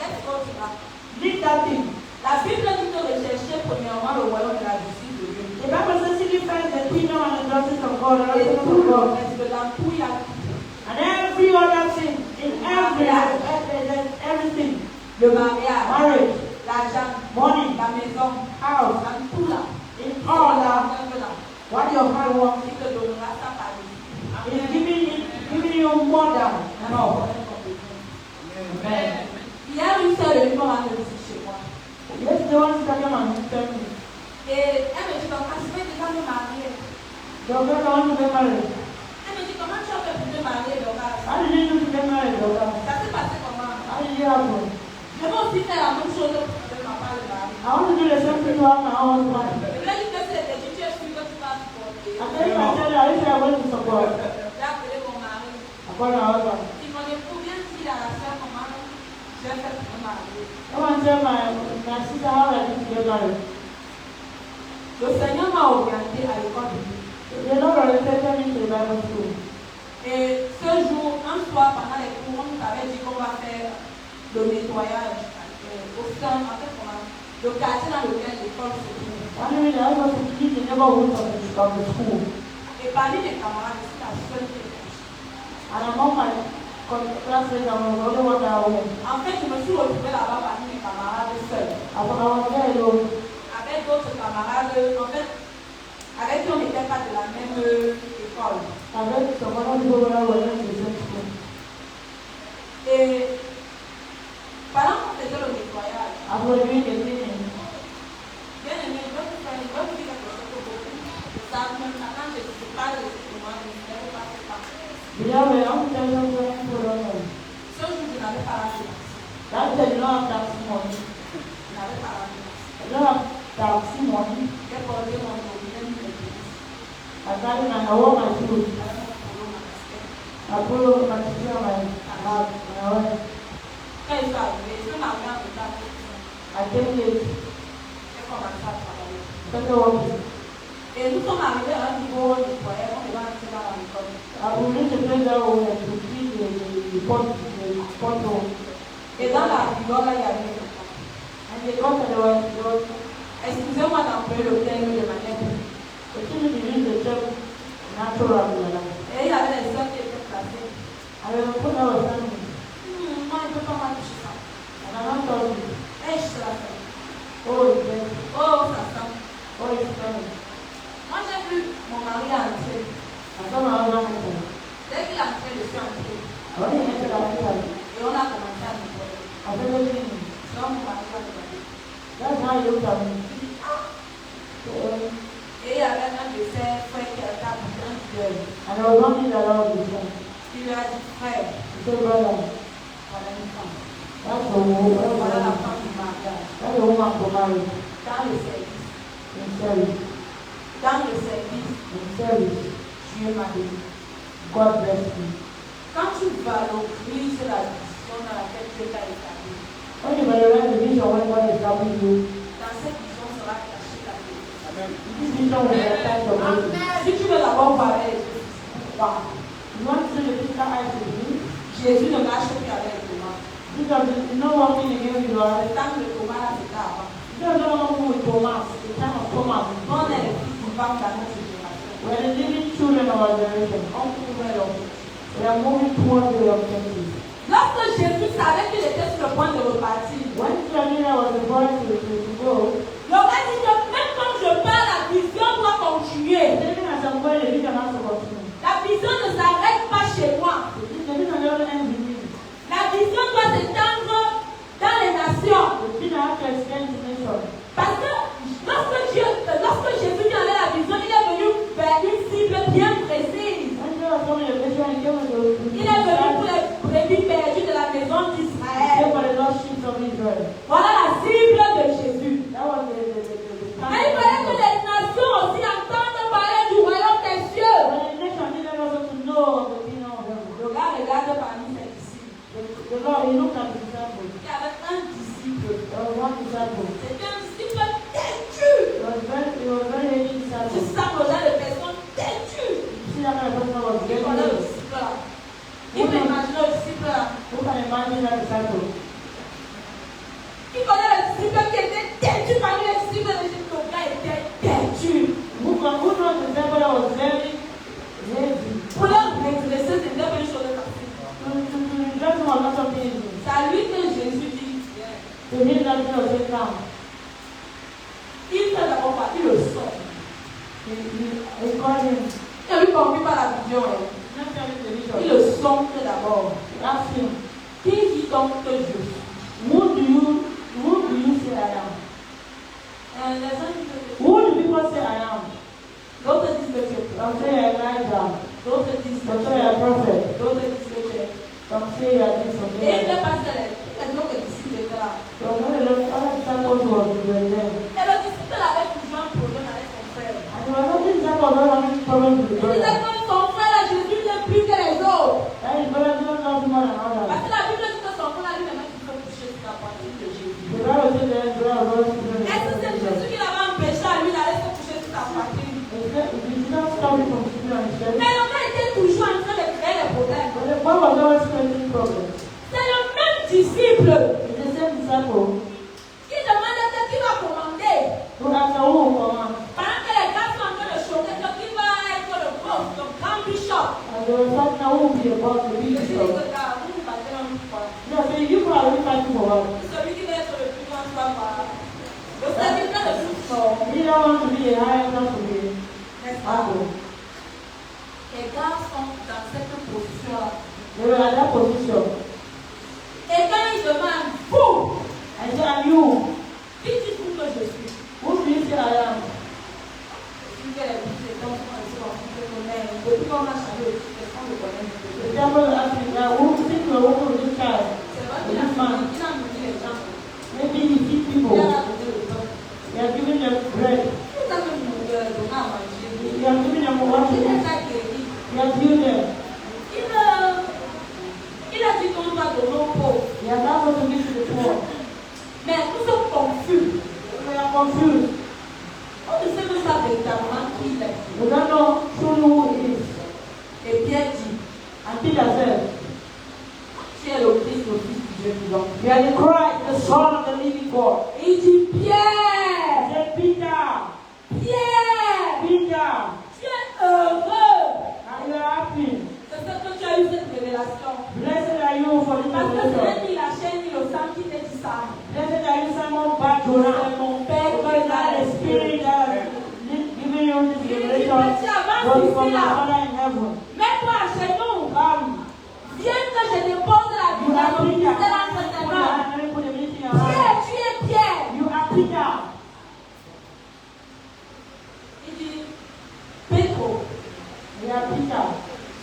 B: Let's go to that.
A: Leave that thing.
B: La Bible dit de rechercher premièrement le royaume et la justice de Dieu.
A: The Bible says seek first the kingdom and the justice of God, the
B: Et
A: righteousness
B: tout
A: of God.
B: le reste de l'empouille à tout.
A: And every other thing, in everything,
B: Le mariage,
A: marriage,
B: l'argent,
A: money,
B: la maison,
A: house,
B: dans tout là.
A: in all that,
B: Là.
A: what your hard work
B: Il te donnera ça par lui.
A: is giving you more than enough. Amen.
B: Hier, une sœur est venue me rendre visite chez moi.
A: Let's go on to and tell me.
B: Et elle me dit, donc, je vais déjà me marier.
A: Your girl want to get married.
B: Elle me dit, comment tu as fait pour te marier, Dorcas?
A: How did you do to get married, Doctor?
B: Ça s'est passé comment?
A: How did you happen?
B: Je vais aussi faire la même chose pour ma part de mari.
A: I want to do the same thing to have my own wife.
B: Je lui ai dit que c'était tu es sûr que tu vas supporter.
A: I tell you, I tell you, I wish I went to support.
B: J'ai appelé mon mari.
A: I call my husband.
B: Si mon époux vient dire à la soeur comment je vais faire pour me marier.
A: I want to tell my sister how I need to get married.
B: Le Seigneur m'a orienté à l'école biblique.
A: The Lord oriented me to the Bible school.
B: Et ce jour, un soir, pendant les cours, on nous avait dit qu'on va faire le nettoyage au sein, en fait, le quartier dans lequel l'école se trouve.
A: One day I was to keep the neighborhood of the school.
B: Et parmi mes camarades, je suis la seule qui est cachée.
A: And among my classmates, I was the only one that went.
B: En fait, je me suis retrouvée là-bas parmi mes camarades seuls.
A: I was there alone.
B: Avec d'autres camarades, en fait, avec qui on n'était pas de la même école.
A: Avec some other people who were in the same school.
B: Et pendant qu'on faisait le nettoyage,
A: As we were doing the cleaning,
B: bien aimé, je vais vous dire quelque chose que beaucoup savent, même quand je parle de ce moi, je ne sais pas ce pas.
A: beloved, I want to tell you something for them.
B: Ce jour, je n'avais pas la chance.
A: That day, you don't have taxi money.
B: Je n'avais pas la chance.
A: You don't have taxi money.
B: J'ai porté mon problème de l'église.
A: I carry my, I wore my shoes.
B: J'avais mon problème à respect.
A: I put up my shoes on my way.
B: Quand ils sont arrivés, je m'avais en retard.
A: I came late.
B: J'ai commencé à travailler.
A: Started working.
B: Et nous sommes arrivés à un niveau nettoyé, on devait entrer dans l'école.
A: I will reach a place that we have to clean the pot room.
B: Et dans la rigole, il y avait des enfants.
A: And they got there was
B: Excusez-moi d'employer le terme de manière publique.
A: actually to use the term natural like.
B: Et il y avait des sœurs qui étaient placées.
A: I will put our family.
B: Moi, je ne peux pas m'attacher ça.
A: And I'm not talking.
B: Et je la fais.
A: Oh, it's there.
B: Oh, ça sent.
A: Oh, it's coming.
B: Moi, j'ai vu mon mari entrer.
A: I saw my husband enter.
B: Dès qu'il est entré, je suis entrée.
A: I only entered after
B: Et on a commencé à nettoyer.
A: I started cleaning.
B: Donc, mon mari a nettoyé.
A: That's how he looked at me.
B: Il dit, ah.
A: So,
B: Et il y avait un de ses frères qui était à côté d'un duel.
A: and I was wondering that I was before.
B: Il lui a dit, frère,
A: He said, brother,
B: voilà une femme.
A: that's the woman.
B: Voilà la femme du mariage.
A: That's the woman for marriage.
B: Dans le service.
A: In service.
B: Dans le service,
A: In service.
B: Dieu m'a dit.
A: God bless you.
B: Quand tu valorises la vision dans laquelle Dieu t'a établi,
A: When you valorize the vision when God is helping you,
B: dans cette vision sera cachée ta vie.
A: this vision will attach your body.
B: Si tu veux d'abord parler, wow.
A: You want to see the physical eyes with you?
B: Jésus ne marche plus avec Thomas.
A: Because it's not walking against you.
B: Le temps de Thomas là, c'était avant.
A: You don't know with Thomas, the time of Thomas.
B: On est les fils d'une femme dans notre génération.
A: We are the living children of our generation.
B: On couvre leur vie.
A: We are moving towards the objective.
B: Lorsque Jésus savait qu'il était sur le point de repartir,
A: When Juanita was about to go,
B: il aurait dit que même quand je pars, la vision doit continuer.
A: even as I'm going, the vision has to continue.
B: La vision ne s'arrête pas chez moi.
A: The vision never ends with me.
B: La vision doit s'étendre dans les nations.
A: The vision has to extend to nations.
B: Parce que lorsque Jésus vient avec la vision, il est venu vers une cible bien précise.
A: When God told me the vision, he gave me the
B: Il est venu pour les brebis perdues de la maison
A: He gave
B: d'Israël.
A: me the lost sheep of Israel.
B: Voilà la cible de Jésus.
A: That was the
B: Mais il fallait que les nations aussi entendent parler du royaume des cieux.
A: When the nation needed also to know the kingdom of heaven.
B: Le gars regarde parmi ses disciples.
A: The Lord, he looked at the disciples.
B: Il y avait un disciple.
A: There was one disciple.
B: C'était un disciple têtu.
A: He was very heavy
B: Tu
A: disciple.
B: sens le genre de personne têtue.
A: You see that kind of person was
B: Qui
A: very
B: connaît le
A: heavy.
B: disciple là? Qui peut imaginer le disciple là?
A: Who can imagine that disciple?
B: Qui connaît le disciple qui était têtu parmi les disciples de Jésus? Le gars était têtu.
A: Who knows the disciple that was very heavy?
B: Pour leur redresser, c'était pas une chose facile.
A: To dress him was not something easy.
B: C'est à lui que Jésus dit,
A: To him that was very calm.
B: il fait d'abord partie le son.
A: He called him.
B: Il ne lui compris pas la vision.
A: Not telling the
B: Il
A: vision.
B: le sonde d'abord.
A: He asked him,
B: Qui dit donc que je suis?
A: who do you say I am?
B: Les gens disent que
A: Who do people say I am?
B: d'autres disent que tu es
A: Some say I am Elijah.
B: d'autres disent que
A: Some
B: tu
A: say I am
B: es
A: prophet.
B: d'autres disent que tu es.
A: Some say I am this, some
B: Et il
A: say I
B: ne
A: am.
B: pas les autres disciples étaient là.
A: So when the other disciples were there,
B: Et le disciple avait toujours un problème avec son frère.
A: and there was nothing disciples not having problems with the
B: Il disait
A: brother.
B: que son frère, là, Jésus n'est plus que les autres.
A: That his brother didn't love him more than others.
B: Parce que la Bible dit que son frère, lui, même qu'il faut toucher sur la poitrine de Jésus.
A: The Bible says that his brother was children.
B: Est-ce que c'est Jésus qui l'avait empêché à lui d'aller se coucher sur sa poitrine?
A: It did not stop him from sleeping on his bed.
B: Mais le gars était toujours en train de créer des problèmes.
A: But the boy was always creating problems.
B: C'est le même disciple
A: It's the same disciple
B: qui demandait qui va commander.
A: who asked who will command.
B: Pendant que les gars sont en train de choquer, qui va être le grand bishop.
A: And they were fighting out who will be the boss, the big
B: Je dis
A: bishop.
B: que gars, vous vous battez dans une fois.
A: They are saying, you people are really fighting for what?
B: Celui qui va être le plus grand soit par le serviteur de tout sort.
A: You don't want to be a higher than to be
B: N'est-ce pas?
A: humble.
B: Les gars sont dans cette position-là.
A: They were at that position.
B: Et quand ils demandent, vous,
A: I said, and you,
B: qui dites-vous que je suis?
A: who do you say I am?
B: Depuis que les gens sont ici, on se connaît. Depuis qu'on a changé de situation, on le connaît.
A: The devil asked me, now, who think you are working with this child?
B: C'est vrai qu'il a nourri les gens.
A: Maybe he feed
B: Il
A: people.
B: a nourri les gens.
A: He has given them bread.
B: Il a même donné à manger.
A: He has given them what to
B: Il
A: eat.
B: les a guéris.
A: He has healed them.
B: Il a dit qu'on doit donner aux pauvres.
A: He has asked us to give to the poor.
B: Mais nous sommes confus.
A: We are confused.
B: On ne sait même pas véritablement qui il est.
A: We don't know truly who he is.
B: Et Pierre dit,
A: And Peter said,
B: tu es le Christ, le Fils du Dieu vivant.
A: you are the Christ, the Son of the living God.
B: Et il dit,
A: He
B: Pierre,
A: said, Peter,
B: Pierre, tu es heureux.
A: are you happy?
B: C'est ce que tu as eu cette révélation.
A: Blessed are you for this
B: Parce que ce
A: revelation.
B: n'est ni la chair ni le sang qui t'a dit ça.
A: Blessed are you, Simon Bar
B: C'est
A: Jonah.
B: mon Père
A: Because
B: qui
A: that
B: t'a
A: the Spirit that has given you this revelation was from my Father in heaven.
B: Mets-toi à genoux.
A: Come,
B: Viens que je dépose la
A: you
B: vie
A: are
B: dans le
A: Peter.
B: ministère entre tes
A: Put your
B: mains.
A: hand and put the ministry in your hand.
B: Pierre, tu es Pierre.
A: You are Peter.
B: Il dit, Pétro,
A: You are Peter.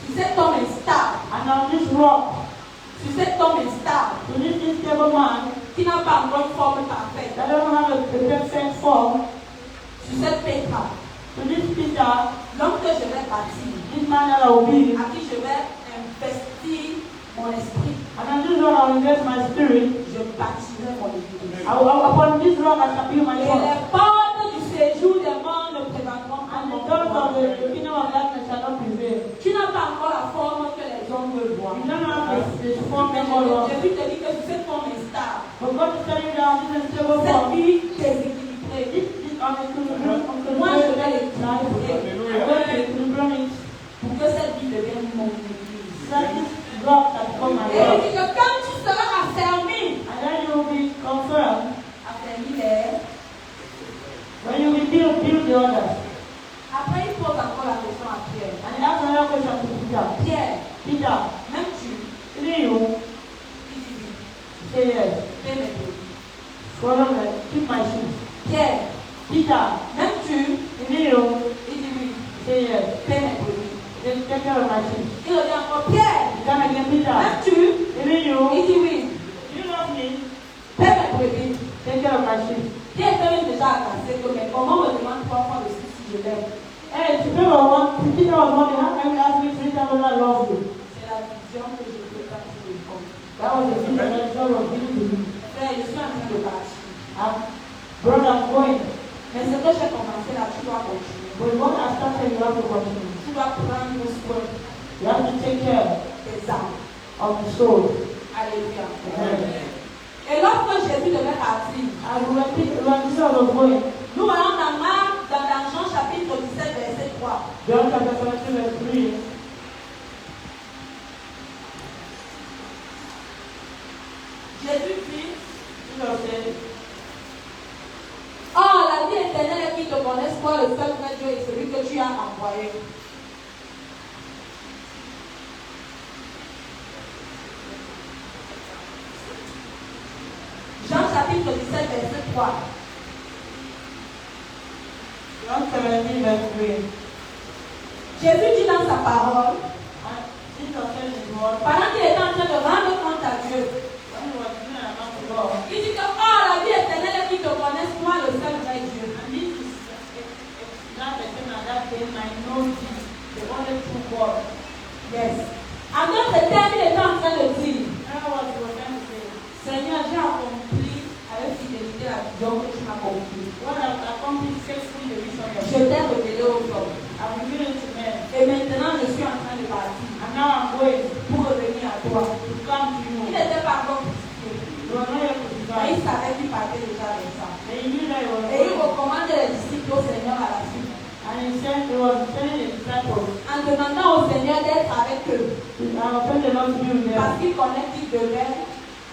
B: tu sais comme un star.
A: And on this rock,
B: Tu sais comme un star
A: to this stable man
B: qui n'a pas encore une forme parfaite.
A: that doesn't have a perfect form,
B: Tu sais Pétra,
A: to this Peter,
B: l'homme que je vais bâtir,
A: this man that I will be,
B: à qui je vais investir mon esprit.
A: and on this rock I will invest my spirit.
B: Je bâtirai mon église.
A: Upon this rock I shall build my
B: Et
A: church.
B: les portes du séjour des morts ne prévaleront pas
A: And the
B: contre
A: doors of
B: moi.
A: the kingdom of darkness shall not prevail.
B: Tu n'as pas encore la forme que les hommes veulent voir.
A: You don't have this form
B: Mais
A: anymore.
B: Jésus te dit que tu sais comme un star.
A: But God is telling you that this is stable
B: Cette
A: form.
B: vie déséquilibrée.
A: This unequilibrium,
B: Moi, je vais l'équilibrer
A: I'm going to equilibrium it
B: pour que cette vie devienne mon église.
A: that this rock that become my
B: Et il
A: rock.
B: dit que quand
A: Say yes.
B: Paie mes brebis.
A: Follow me. Keep my sheep.
B: Pierre,
A: Peter,
B: m'aimes-tu?
A: Emilio,
B: Il dit oui.
A: say yes.
B: Paie mes brebis.
A: Then take care of my sheep.
B: Il dit encore, Pierre,
A: Come again, Peter.
B: m'aimes-tu?
A: Emilio,
B: Il dit oui.
A: you love me.
B: Paie mes brebis.
A: Take care of my sheep.
B: Pierre était même déjà agacé que, mais comment me demande 3 fois de si je l'aime?
A: Hey, Peter was wondering, how can you ask me 3 times I love you?
B: C'est la vision que je peux pas te répondre.
A: That was the thing that God was giving to me.
B: Frère, je suis en train de partir.
A: Brother, I'm going.
B: Mais ce que j'ai commencé là, tu dois continuer.
A: But what I started, you have to continue.
B: Tu dois prendre soin
A: You have to take care
B: des âmes.
A: of the soul.
B: Alléluia.
A: Amen.
B: Et lorsque Jésus devait partir,
A: And when Jesus was going,
B: nous voyons dans Jean chapitre 17, verset 3.
A: John chapter 17, verse 3,
B: Jésus dit,
A: Jesus said,
B: oh, la vie éternelle est qu'ils te connaissent, toi, le seul vrai Dieu et celui que tu as envoyé. Jean chapitre 17, verset 3.
A: John 17, verse 3.
B: Jésus dit dans sa parole,
A: And Jesus said in his word,
B: pendant qu'il était en train de rendre compte à Dieu,
A: when he was giving an account to God,
B: il dit que, oh, la vie éternelle est qu'ils te connaissent, toi, le seul vrai Dieu.
A: and this is that the same as that day, I know Jesus, the only true God.
B: Yes. En d'autres termes, il était en train de dire,
A: That's what he was trying to say.
B: Seigneur, j'ai accompli avec fidélité la vision que tu m'as accomplie.
A: What I've accomplished faithfully the vision of
B: Je t'ai révélé aux hommes.
A: I've revealed it to men.
B: Et maintenant, je suis en train de partir
A: And now I'm going
B: pour revenir à toi.
A: to come to
B: Il
A: you.
B: n'était pas encore crucifié,
A: You are not yet
B: mais
A: crucified.
B: il savait qu'il partait déjà avec ça.
A: And he knew that he was
B: Et il
A: going.
B: recommande les disciples au Seigneur à la suite,
A: And he said he was telling his disciples,
B: en demandant au Seigneur d'être avec eux,
A: I opened the Lord to be with them.
B: parce qu'il connaît qu'ils devaient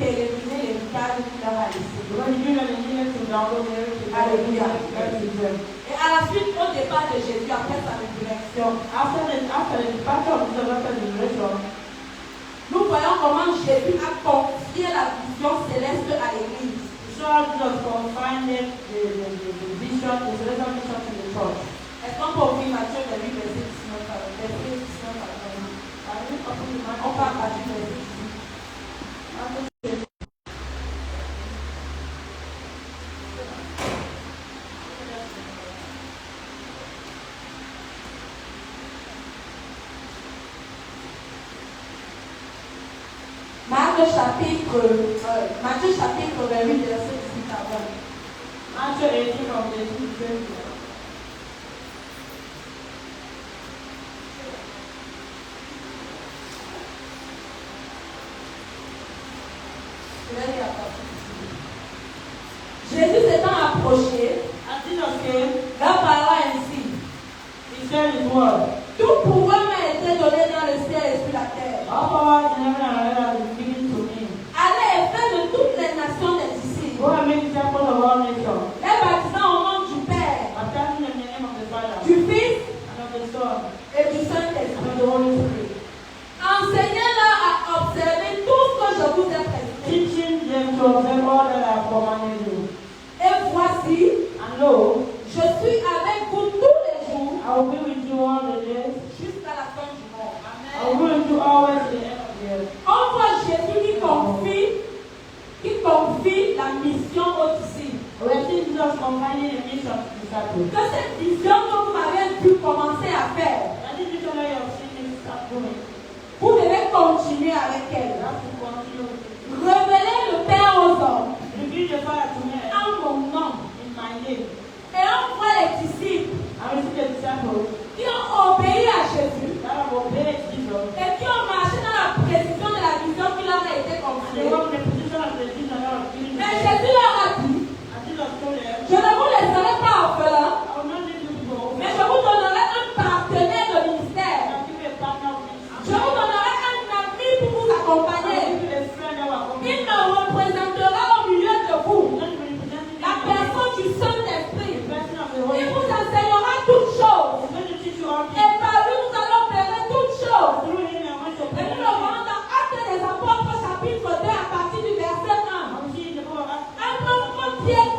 B: pérenniser l'héritage qu'il leur a laissé.
A: Because he knew that they needed to download everything.
B: Hallelujah.
A: Hallelujah.
B: Et à la suite, au départ de Jésus, après sa résurrection,
A: After the departure of Jesus after the resurrection,
B: nous voyons comment Jésus a confié la vision céleste à l'Église.
A: we saw Jesus confined the vision, the celestial vision to the church.
B: Est-ce qu'on peut ouvrir Matthieu 8, verset 19 à 20? On va à Matthieu verset 18. Matthieu chapitre 28, verset 18 à 20.
A: Matthew 18 from the 20.
B: Jésus s'étant approché,
A: As Jesus came,
B: leur parla ainsi.
A: he said his word.
B: Tout pouvoir m'a été donné dans le ciel et sur la terre.
A: All power in heaven and earth has been given to me.
B: Allez et faites de toutes les nations des disciples,
A: Go and make disciples of all nations,
B: les baptisant au nom du Père,
A: baptizing them in the name of the Father,
B: du Fils
A: and of the Son,
B: et du
A: and
B: Saint-Esprit.
A: of the Holy Spirit,
B: Enseignez-leur à observer tout ce que je vous ai prescrit.
A: teaching them to observe all that I have commanded you.
B: Et voici,
A: And lo,
B: je suis avec vous tous les jours
A: I will be with you all the days.
B: jusqu'à la fin du monde.
A: I will be with you always to the end of the earth.
B: On voit Jésus qui confie la mission aux disciples.
A: We have seen Jesus confining the mission to disciples.
B: Que cette vision que vous m'avez pu commencer à faire,
A: That is the reason why you have seen this start doing.
B: vous devez continuer avec
A: You
B: elle.
A: have to continue with it.
B: Révélez le Père aux hommes
A: Reveal the Father to men
B: en mon nom.
A: in my name.
B: Et on voit les disciples
A: I will see the disciples
B: qui ont obéi à Jésus
A: that have obeyed Jesus.
B: et qui ont marché dans la précision de la vision qui leur a été
A: And they
B: confiée.
A: were in the position of the vision that God has given
B: Mais
A: them.
B: Jésus leur a dit,
A: And Jesus told them,
B: je ne vous laisserai pas orphelins,
A: I will not leave you to go.
B: mais je vous donnerai un partenaire de ministère.
A: I will give you a partner of ministry.
B: Je vous donnerai un ami pour vous accompagner.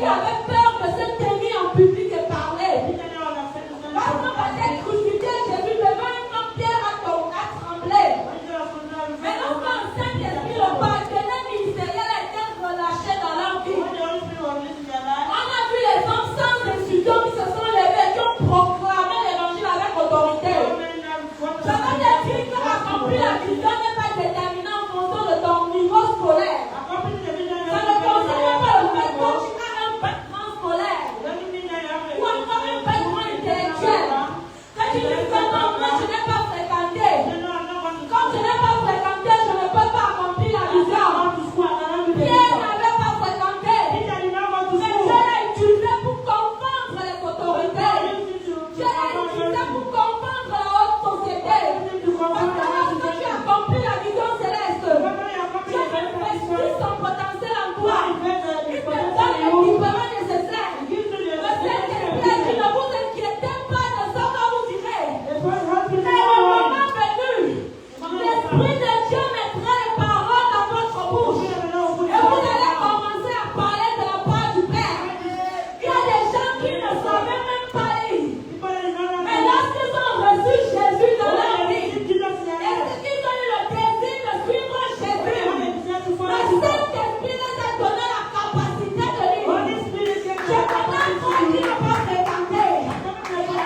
B: avait peur de se tenir en public et parler. Lorsqu'on va être crucifié, Jésus devant un homme, Pierre a tremblé. Mais lorsqu'un Saint-Esprit, le partenaire ministériel, a été relâché dans leur vie, on a vu les hommes sans insultants qui se sont levés et qui ont proclamé l'évangile avec autorité. Ça veut dire qu'accomplir la vision n'est pas déterminé en fonction de ton niveau scolaire. Ça ne concerne pas le fait que tu as un background scolaire ou encore un background intellectuel. Quand tu dis que non, moi je n'ai pas fréquenté. Comme je n'ai pas fréquenté, je ne peux pas accomplir la vision. Pierre n'avait pas fréquenté. Mais Dieu l'a utilisé pour comprendre les autorités. Dieu l'a utilisé pour comprendre la haute société. Parce que lorsque tu accomplis la vision céleste, Dieu investit son potentiel en toi. Il te donne les différents nécessaires. Le Saint-Esprit a dit, ne vous inquiétez pas de ce que vous direz. Mais le moment venu, l'Esprit de Dieu mettra les paroles dans votre bouche. Et vous allez commencer à parler de la part du Père. Il y a des gens qui ne savaient même pas lire. Mais lorsqu'ils ont reçu Jésus dans leur vie, et qu'ils ont eu le désir de suivre Jésus, le Saint-Esprit les a donné la capacité de lire. Je connais toi qui n'as pas fréquenté.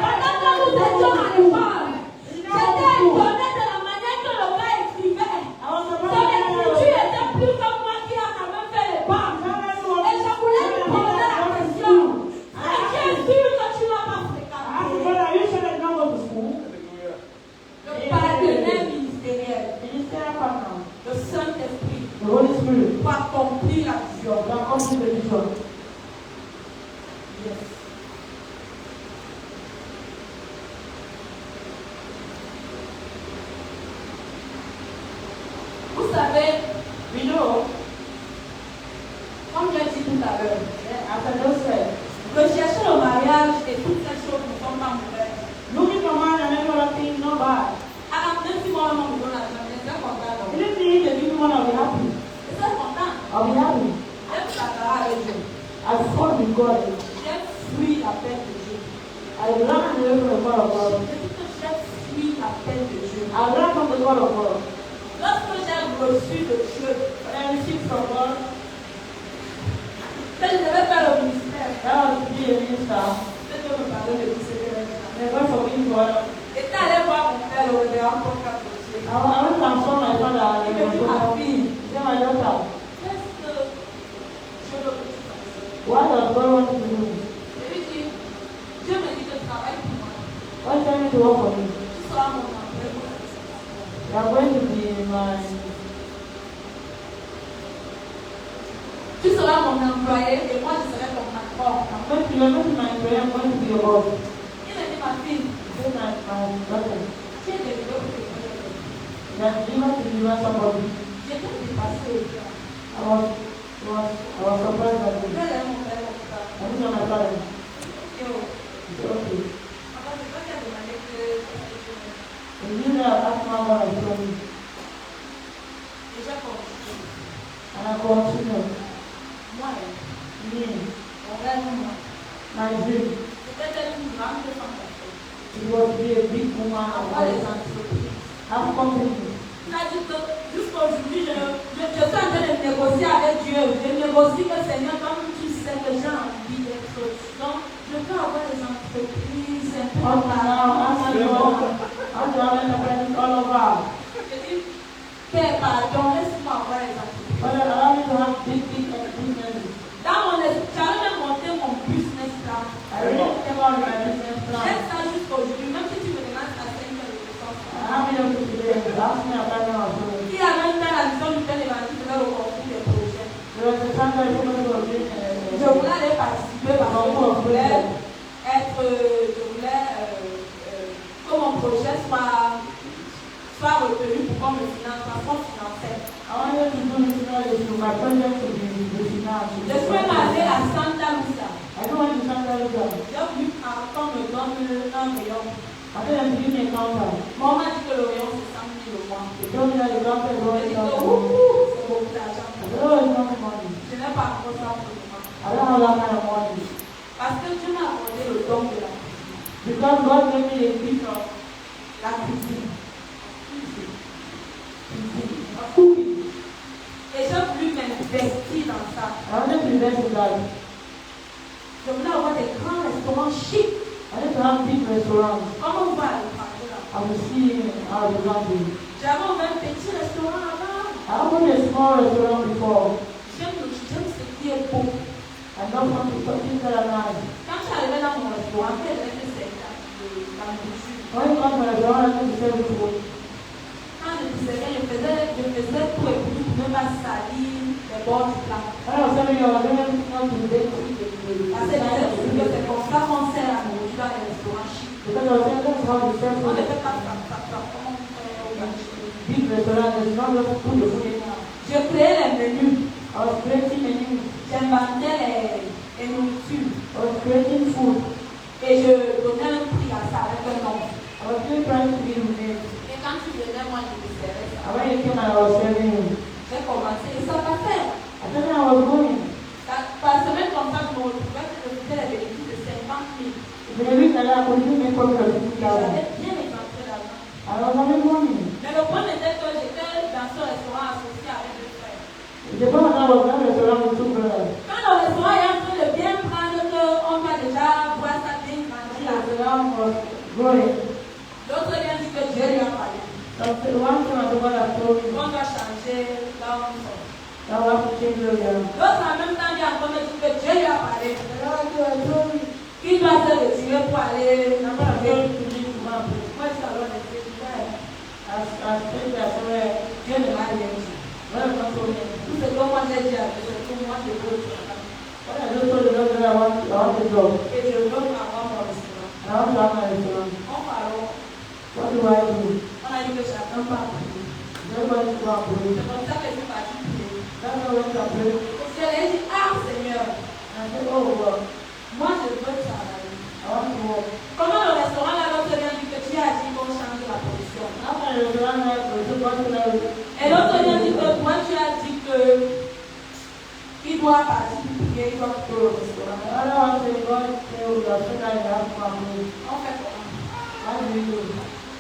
B: Pendant que nous étions à l'école, j'étais étonné de la manière que le gars écrivait. Son écriture était plus comme moi qui en avait fait les bancs. Et je voulais lui poser la question. Mais qui est sûr que tu n'as pas fréquenté? Le partenaire ministériel, le Saint-Esprit, pour accomplir la vision. Yes. Vous savez, comme j'ai dit tout à l'heure, rechercher le mariage et toutes ces choses ne sont pas mauvaises. Alors, même si moi, on me donne l'argent, je suis content. Je suis content. J'aime la avec Dieu. J'aime fuir l'appel de Dieu. Je dis que j'aime fuir l'appel de Dieu. Lorsque j'ai reçu de Dieu, que je devais faire le ministère, peut-être me parler de ministère. J'étais allé voir mon père le révérend pour faire dossier. Il me dit, ma fille, qu'est-ce que je veux que tu fasses? Je lui dis, Dieu me dit que tu travailles pour moi. Tu seras mon employé pour la Tu seras mon employé et moi je serai ton patron. Il me dit, ma fille, tu es délivré pour te faire. J'étais dépassée. Jusqu'aujourd'hui, je suis en train de négocier avec Dieu. Je négocie que Seigneur, comme tu sais que j'ai envie d'être. Donc, je peux avoir des entreprises importantes. Je dis, Père, pardon, laisse-moi avoir les entreprises. Dans mon esprit, j'avais monté mon business plan. J'ai ça jusqu'aujourd'hui, même si tu me demandes à 5 heures de temps. Il a même fait la vision du Père l'évangile de le conflit des projets. Je voulais aller participer parce que je voulais que mon projet soit retenu pour qu'on me finance, un fonds financier. Je suis même allée à Santa Lucia. J'ai voulu qu'on me donne un rayon. Maman m'a dit que le rayon c'est 100 000 au mois. J'ai dit que c'est beaucoup d'argent. Je n'ai pas encore ça pour le moment. m'investir dans ça.
A: I wanted to invest in that.
B: Je voulais avoir des grands restaurants chics.
A: I wanted to have big restaurants.
B: Comme on voit à l'étranger là.
A: I will see how the country.
B: J'avais ouvert un petit restaurant là-bas.
A: I opened a small restaurant before.
B: J'aime ce qui est beau.
A: I don't want to talk things that are nice.
B: Quand je suis arrivée dans mon restaurant, il y avait des secteurs de la nourriture.
A: When it comes to my restaurant, I want to serve food.
B: Quand je disais rien, je faisais tout et tout pour ne pas salir les bords du plat.
A: When I was telling you, I was doing everything else to make
B: Parce que c'est comme ça qu'on sert la nourriture dans les restaurants chics.
A: because I was saying that's how you serve
B: On ne
A: food.
B: fait pas ça, comment on fait au gâchis.
A: Big restaurant, there's not enough to put the food in.
B: Je créais les menus,
A: I was creating menus.
B: j'inventais les nourritures
A: I was creating food.
B: et je donnais un prix à ça avec un nom.
A: I was still trying to be unique.
B: Et quand tu venais, moi je te servais ça.
A: And when you came, I was serving you.
B: J'ai commencé et ça va faire.
A: I told you I was going.
B: Par semaine comme ça, je me retrouvais que je faisais les bénéfices de 50 000.
A: If you reach like that, could you make profit of 50,000?
B: J'avais bien éventré l'argent.
A: I was having money.
B: Mais le point était que j'étais dans ce restaurant associé avec deux frères.
A: The point I was in a restaurant with two brothers.
B: Quand le restaurant est en train de bien prendre, qu'on va déjà voir ça bien
A: The
B: grandir là.
A: restaurant was growing.
B: L'autre vient dire que Dieu lui a parlé.
A: So the one thing the God has told me,
B: On doit changer là où nous sommes.
A: now I have to change your game.
B: L'autre en même temps vient encore me dire que Dieu lui a parlé.
A: The Lord told me,
B: Qu'il doit se retirer pour aller
A: I'm
B: dans
A: not
B: la
A: going
B: ville.
A: to leave my place.
B: Moi, je suis alors resté ouais.
A: As things are somewhere,
B: Dieu ne m'a rien dit.
A: when I come to him,
B: Tout ce que moi j'ai dit à Dieu, c'est que moi je veux que
A: when I just told the Lord that I want a job,
B: et je veux avoir mon restaurant.
A: and I want to have my restaurant,
B: On parle,
A: what do I do?
B: on a dit que chacun part prier.
A: Everybody go and pray.
B: C'est comme ça que je suis partie prier.
A: That's how I went to pray.
B: Je lui ai dit, ah Seigneur,
A: And I said, oh God,
B: moi je veux travailler.
A: I want to work.
B: Comment le restaurant là, l'autre vient dire que tu as dit qu'on change la position.
A: After the restaurant, I went to go to the
B: Et l'autre vient dire que toi tu as dit que il doit partir prier, il doit quitter le restaurant.
A: The other one said, God, say, we are so that you have to come pray.
B: On fait comment?
A: How do you do?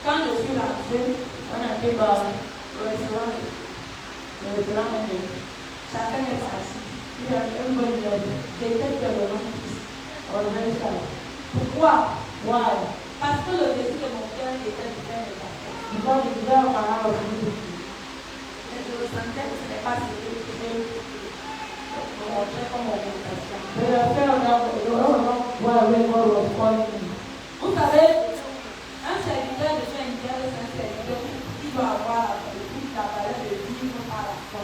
B: Quand je suis rentrée,
A: When I came back,
B: le restaurant,
A: the restaurant ended.
B: chacun est parti.
A: Everybody left.
B: J'étais tellement triste.
A: I was very sad.
B: Pourquoi?
A: Why?
B: Parce que le désir de mon cœur était de faire les affaires.
A: Because the desire of my heart was to do this.
B: Et je ressentais que ce n'est pas ce que je faisais pour montrer comme orientation.
A: But I felt that it was not why God was calling me.
B: Vous savez, un serviteur de Saint Michel, c'est un serviteur qui doit avoir la valeur de vivre à la foi.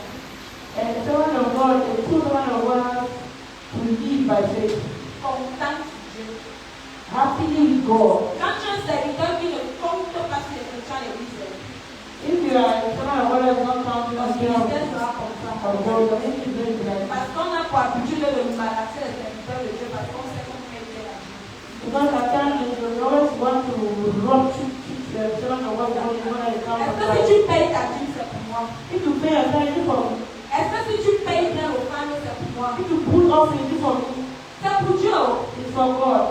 A: And the servant of God, the true servant of God, will live by faith.
B: Content Dieu.
A: Happily with God.
B: Quand tu es un serviteur qui ne compte pas sur les chrétiens et l'église,
A: If you are a servant of God that is not counting on
B: ton
A: you
B: ministère sera comme ça.
A: of God, your ministry is going to be like that.
B: Parce qu'on a pour habitude de nous balancer les serviteurs de Dieu parce qu'on sait qu'on fait bien la vie.
A: Because at times you always want to run to the servant of God when you come
B: Est-ce
A: to
B: que si
A: God.
B: tu payes ta dîme, c'est pour moi?
A: If you pay a tithe for me,
B: Est-ce que si tu payes bien au fan, c'est pour moi?
A: if you put offering for me,
B: C'est pour Dieu.
A: it's for God.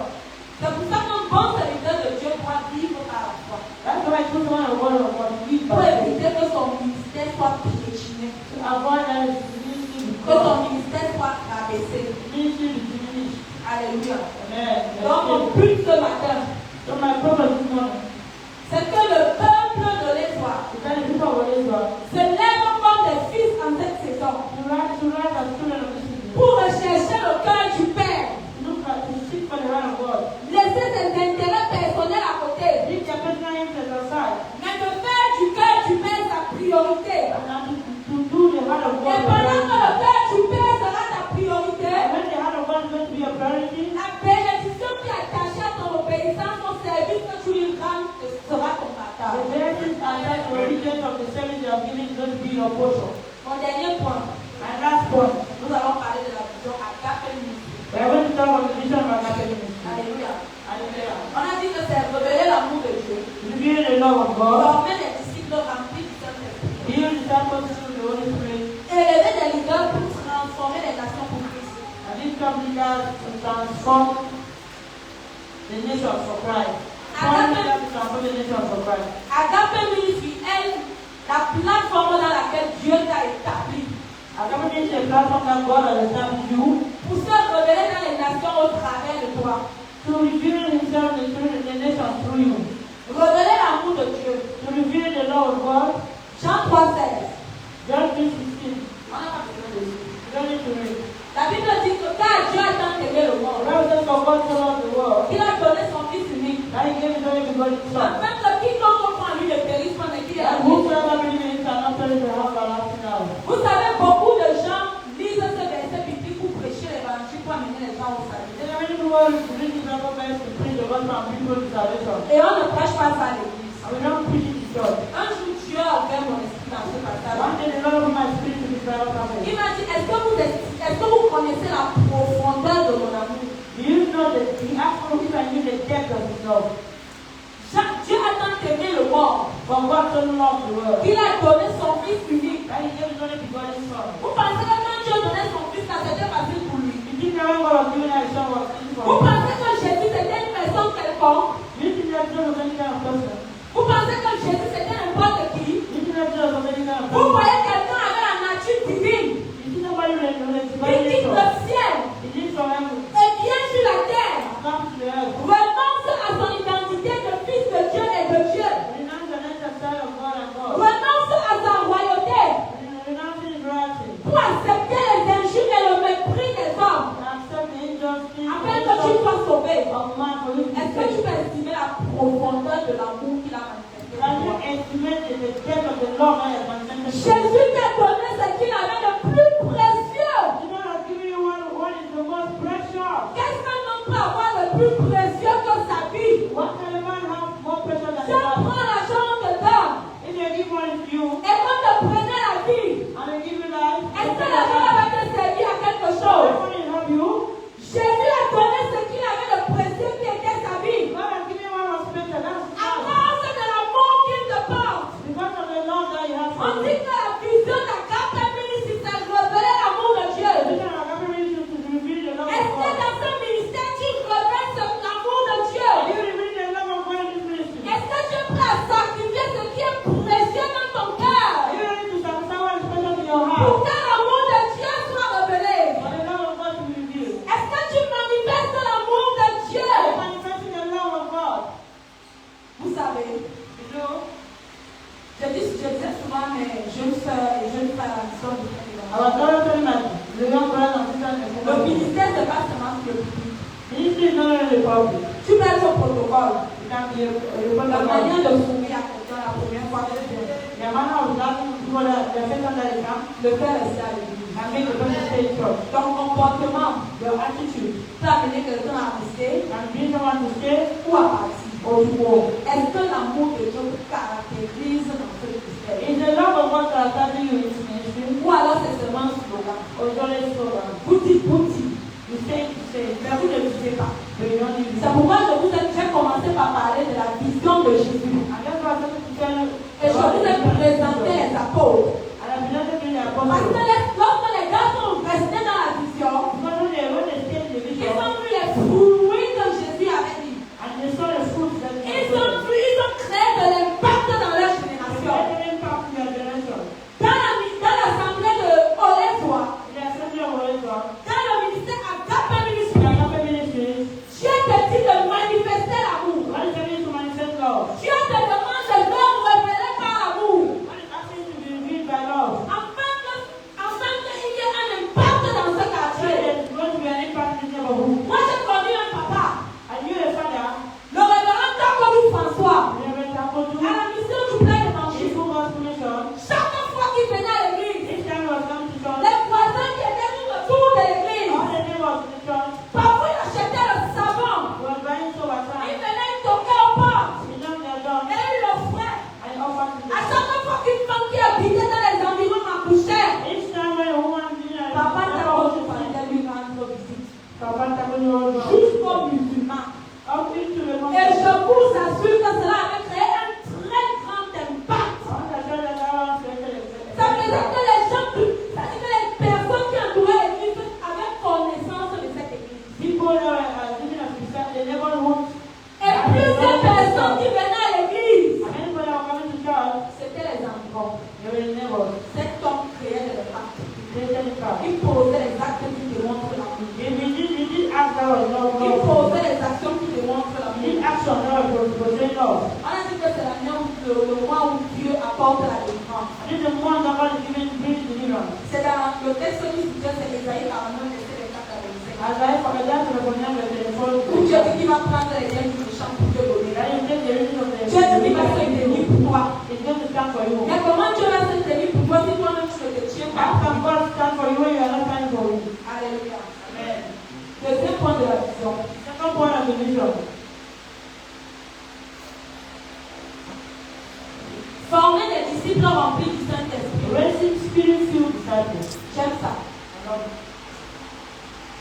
B: C'est pour ça qu'un bon serviteur de Dieu doit vivre par la foi.
A: That's why true servant of God must live
B: Pour
A: by faith.
B: éviter que son ministère soit piétiné,
A: To avoid that ministry to
B: que son
A: God,
B: ministère soit rabaissé.
A: ministry to diminish.
B: Alléluia.
A: Amen.
B: Donc mon but ce matin,
A: So my problem this morning,
B: c'est que le peuple de l'Étoile
A: to tell the people of Israel,
B: se lève comme des fils en cette saison
A: to rise as children of this city,
B: pour rechercher le cœur du Père.
A: to seek for the right of God.
B: Laisser ses intérêts personnels à côté.
A: Leave their personal interests aside
B: Mais de faire du cœur du Père sa priorité.
A: and to do the heart of
B: Et
A: God.
B: pendant que le cœur du Père sera ta priorité,
A: And when the heart of God is going to be a priority,
B: la bénédiction qui est attachée à ton obéissance, ton service que tu lui rends sera ton
A: the
B: partage.
A: blessings and that obedience of the service you are giving is going to be your portion.
B: Mon dernier point,
A: And last point,
B: nous allons parler de la vision Agape Ministry.
A: we are going to talk about the vision of our ministry.
B: Alléluia.
A: Hallelujah.
B: On a dit que c'est révéler l'amour de Dieu.
A: Reveal the love of God,
B: Former des disciples remplis du Saint-Esprit.
A: build disciples through the Holy Spirit,
B: Élever des leaders pour transformer les nations pour Christ.
A: and these come leaders to transform the nations for Christ. Come leaders to transform the nations for Christ.
B: Agape Ministry est la plateforme dans laquelle Dieu t'a établi.
A: Agape is a platform that God has established you
B: pour se révéler dans les nations au travers de toi.
A: to reveal Himself to the nation through you.
B: Révéler l'amour de Dieu.
A: To reveal the love of God.
B: Jean 3,16.
A: John 3:16.
B: On n'a pas besoin de ça.
A: You don't need to read.
B: La Bible dit que car Dieu a tant aimé le
A: The
B: monde,
A: Bible says for God so loved the world
B: qu'il a donné son Fils unique,
A: that He gave His only begotten Son.
B: afin que quiconque croit en lui ne périsse pas, mais qu'il ait la
A: And
B: vie.
A: whosoever believes in Him shall not perish but have everlasting life.
B: Vous savez, beaucoup de gens lisent ce verset biblique pour prêcher l'évangile, pour amener les gens au salut.
A: There are many people who read this Bible verse to preach the gospel and people to salvation.
B: Et on ne prêche pas ça à l'église.
A: And we don't preach it in church.
B: Un jour, Dieu a ouvert mon esprit dans ce passage.
A: One day the Lord opened my spirit to this Bible passage.
B: Il m'a dit, est-ce que vous connaissez la profondeur de mon amour?
A: Do you know that He asked for if I knew the depth of His love?
B: Dieu a tant aimé le monde
A: For God so loved the world
B: qu'il a donné son Fils unique.
A: that He gave His only begotten Son.
B: Vous pensez que quand Dieu donnait son Fils, ça c'était facile pour lui?
A: You think that when God was giving His Son was easy
B: Vous
A: for Him?
B: pensez que Jésus c'était une personne quelconque?
A: You think that Jesus was any kind of person?
B: Vous pensez que Jésus c'était n'importe qui?
A: You think that Jesus was any kind of
B: Vous
A: person?
B: voyez quelqu'un avec la nature divine
A: You see somebody with a
B: qui
A: divine
B: quitte le
A: nature.
B: ciel
A: He lives from heaven,
B: et vient sur la terre,
A: comes to the earth.
B: renonce à son identité de fils de Dieu et de Dieu,
A: Renounce the nature side of God and God.
B: renonce à sa royauté
A: Renouncing His royalty.
B: pour accepter les injures et le mépris des hommes
A: Accept the injustice
B: afin que tu sois sauvé.
A: of man for you to
B: Est-ce que tu peux estimer la profondeur de l'amour qu'il a manifesté
A: Can
B: pour
A: you
B: toi?
A: estimate the depth of the love that has manifested?
B: Jésus t'a donné ce qu'il avait de plus précieux.
A: The Lord has given you what is the most precious.
B: Qu'est-ce qu'un homme peut avoir de plus précieux que sa vie?
A: What can a man have more precious than
B: Si
A: the
B: on
A: life?
B: prend l'argent, on te donne
A: If they give one to you
B: et qu'on te prenait la vie,
A: and they give you life,
B: est-ce que l'argent va te servir à quelque chose?
A: how will it help you?
B: Jésus a donné ce qu'il avait de précieux qui était sa vie.
A: God has given you what was special. That's
B: À
A: God.
B: cause de l'amour qu'il te porte.
A: Because of the love that you have
B: On
A: for
B: dit
A: me.
B: que la vision d'Agape ministre, c'est révéler l'amour de Dieu.
A: You can have every reason to reveal the love
B: Est-ce
A: of
B: que
A: God.
B: dans ce ministère, tu révèles l'amour de Dieu?
A: Are you revealing the love of God in this ministry?
B: Est-ce que tu es prêt à sacrifier ce qui est précieux dans ton cœur
A: Are you ready to sacrifice what is special in your
B: pour
A: heart?
B: que l'amour de Dieu soit révélé?
A: For the love of God to be revealed.
B: Est-ce que tu manifestes l'amour de Dieu?
A: Are you manifesting the love of God?
B: Vous savez,
A: You know?
B: je disais souvent à mes jeunes soeurs et jeunes frères à la mission du
A: I was
B: Seigneur.
A: always telling the young brothers and sisters in the
B: Le
A: community.
B: ministère, ce n'est pas seulement sur le public.
A: Ministry is not only the public.
B: Tu mets son protocole.
A: It can be a
B: La
A: protocol.
B: manière de sourire à quelqu'un la première fois que tu viens.
A: The manner of asking people that the first time that they come
B: Le faire rester à l'église.
A: and make the person stay in church.
B: Ton comportement
A: Your attitude
B: peut amener quelqu'un à rester
A: can bring someone to stay
B: ou à partir.
A: or to go.
B: Est-ce que l'amour de Dieu te caractérise dans ce ministère?
A: Is the love of God characterizing you in this ministry?
B: Ou alors c'est seulement un slogan?
A: Or is it only slogan?
B: Bouti, bouti.
A: You say,
B: Mais vous ne vivez pas.
A: but you don't live it.
B: C'est pourquoi j'ai commencé par parler de la vision de Jésus.
A: And that's why I started to tell you.
B: Et je vous ai présenté les apôtres.
A: And I presented to you the
B: Parce que
A: apostles.
B: lorsque les gars sont restés dans la vision,
A: Because when they stayed in the
B: ils
A: vision,
B: ont vu les fruits que Jésus avait dit.
A: and they saw the fruits that
B: Ils ont créé de l'impact dans leur génération.
A: had an impact in their generation.
B: Dans l'assemblée de Olezoa,
A: In the assembly of Oregon,
B: dans le ministère Agape
A: in
B: Ministry,
A: the Agape ministries, God.
B: Il posait les actes qui démontrent l'amour.
A: You did act that was love.
B: Il posait les actions qui démontrent
A: You
B: l'amour.
A: did action that was portraying love.
B: On a dit que c'est le mois où Dieu apporte la délivrance.
A: This is the one that God is giving deliverance.
B: C'est dans le texte qui dit que c'est Ésaïe 49, verset 4 à 25.
A: As I forgot to recognize the telephone.
B: Où Dieu dit qu'il va prendre les biens du méchant pour te donner.
A: That you take the reason of the
B: Dieu dit qu'il va se tenir pour toi.
A: It's going to stand for you.
B: Mais comment Dieu va se tenir pour toi si toi-même tu ne te tiens
A: How
B: pas?
A: can God stand for you when you are not standing for him?
B: Alléluia.
A: Amen.
B: Deuxième point de la vision.
A: Second point of the vision.
B: Former des disciples remplis du Saint-Esprit.
A: Raising spirit-filled disciples.
B: J'aime ça.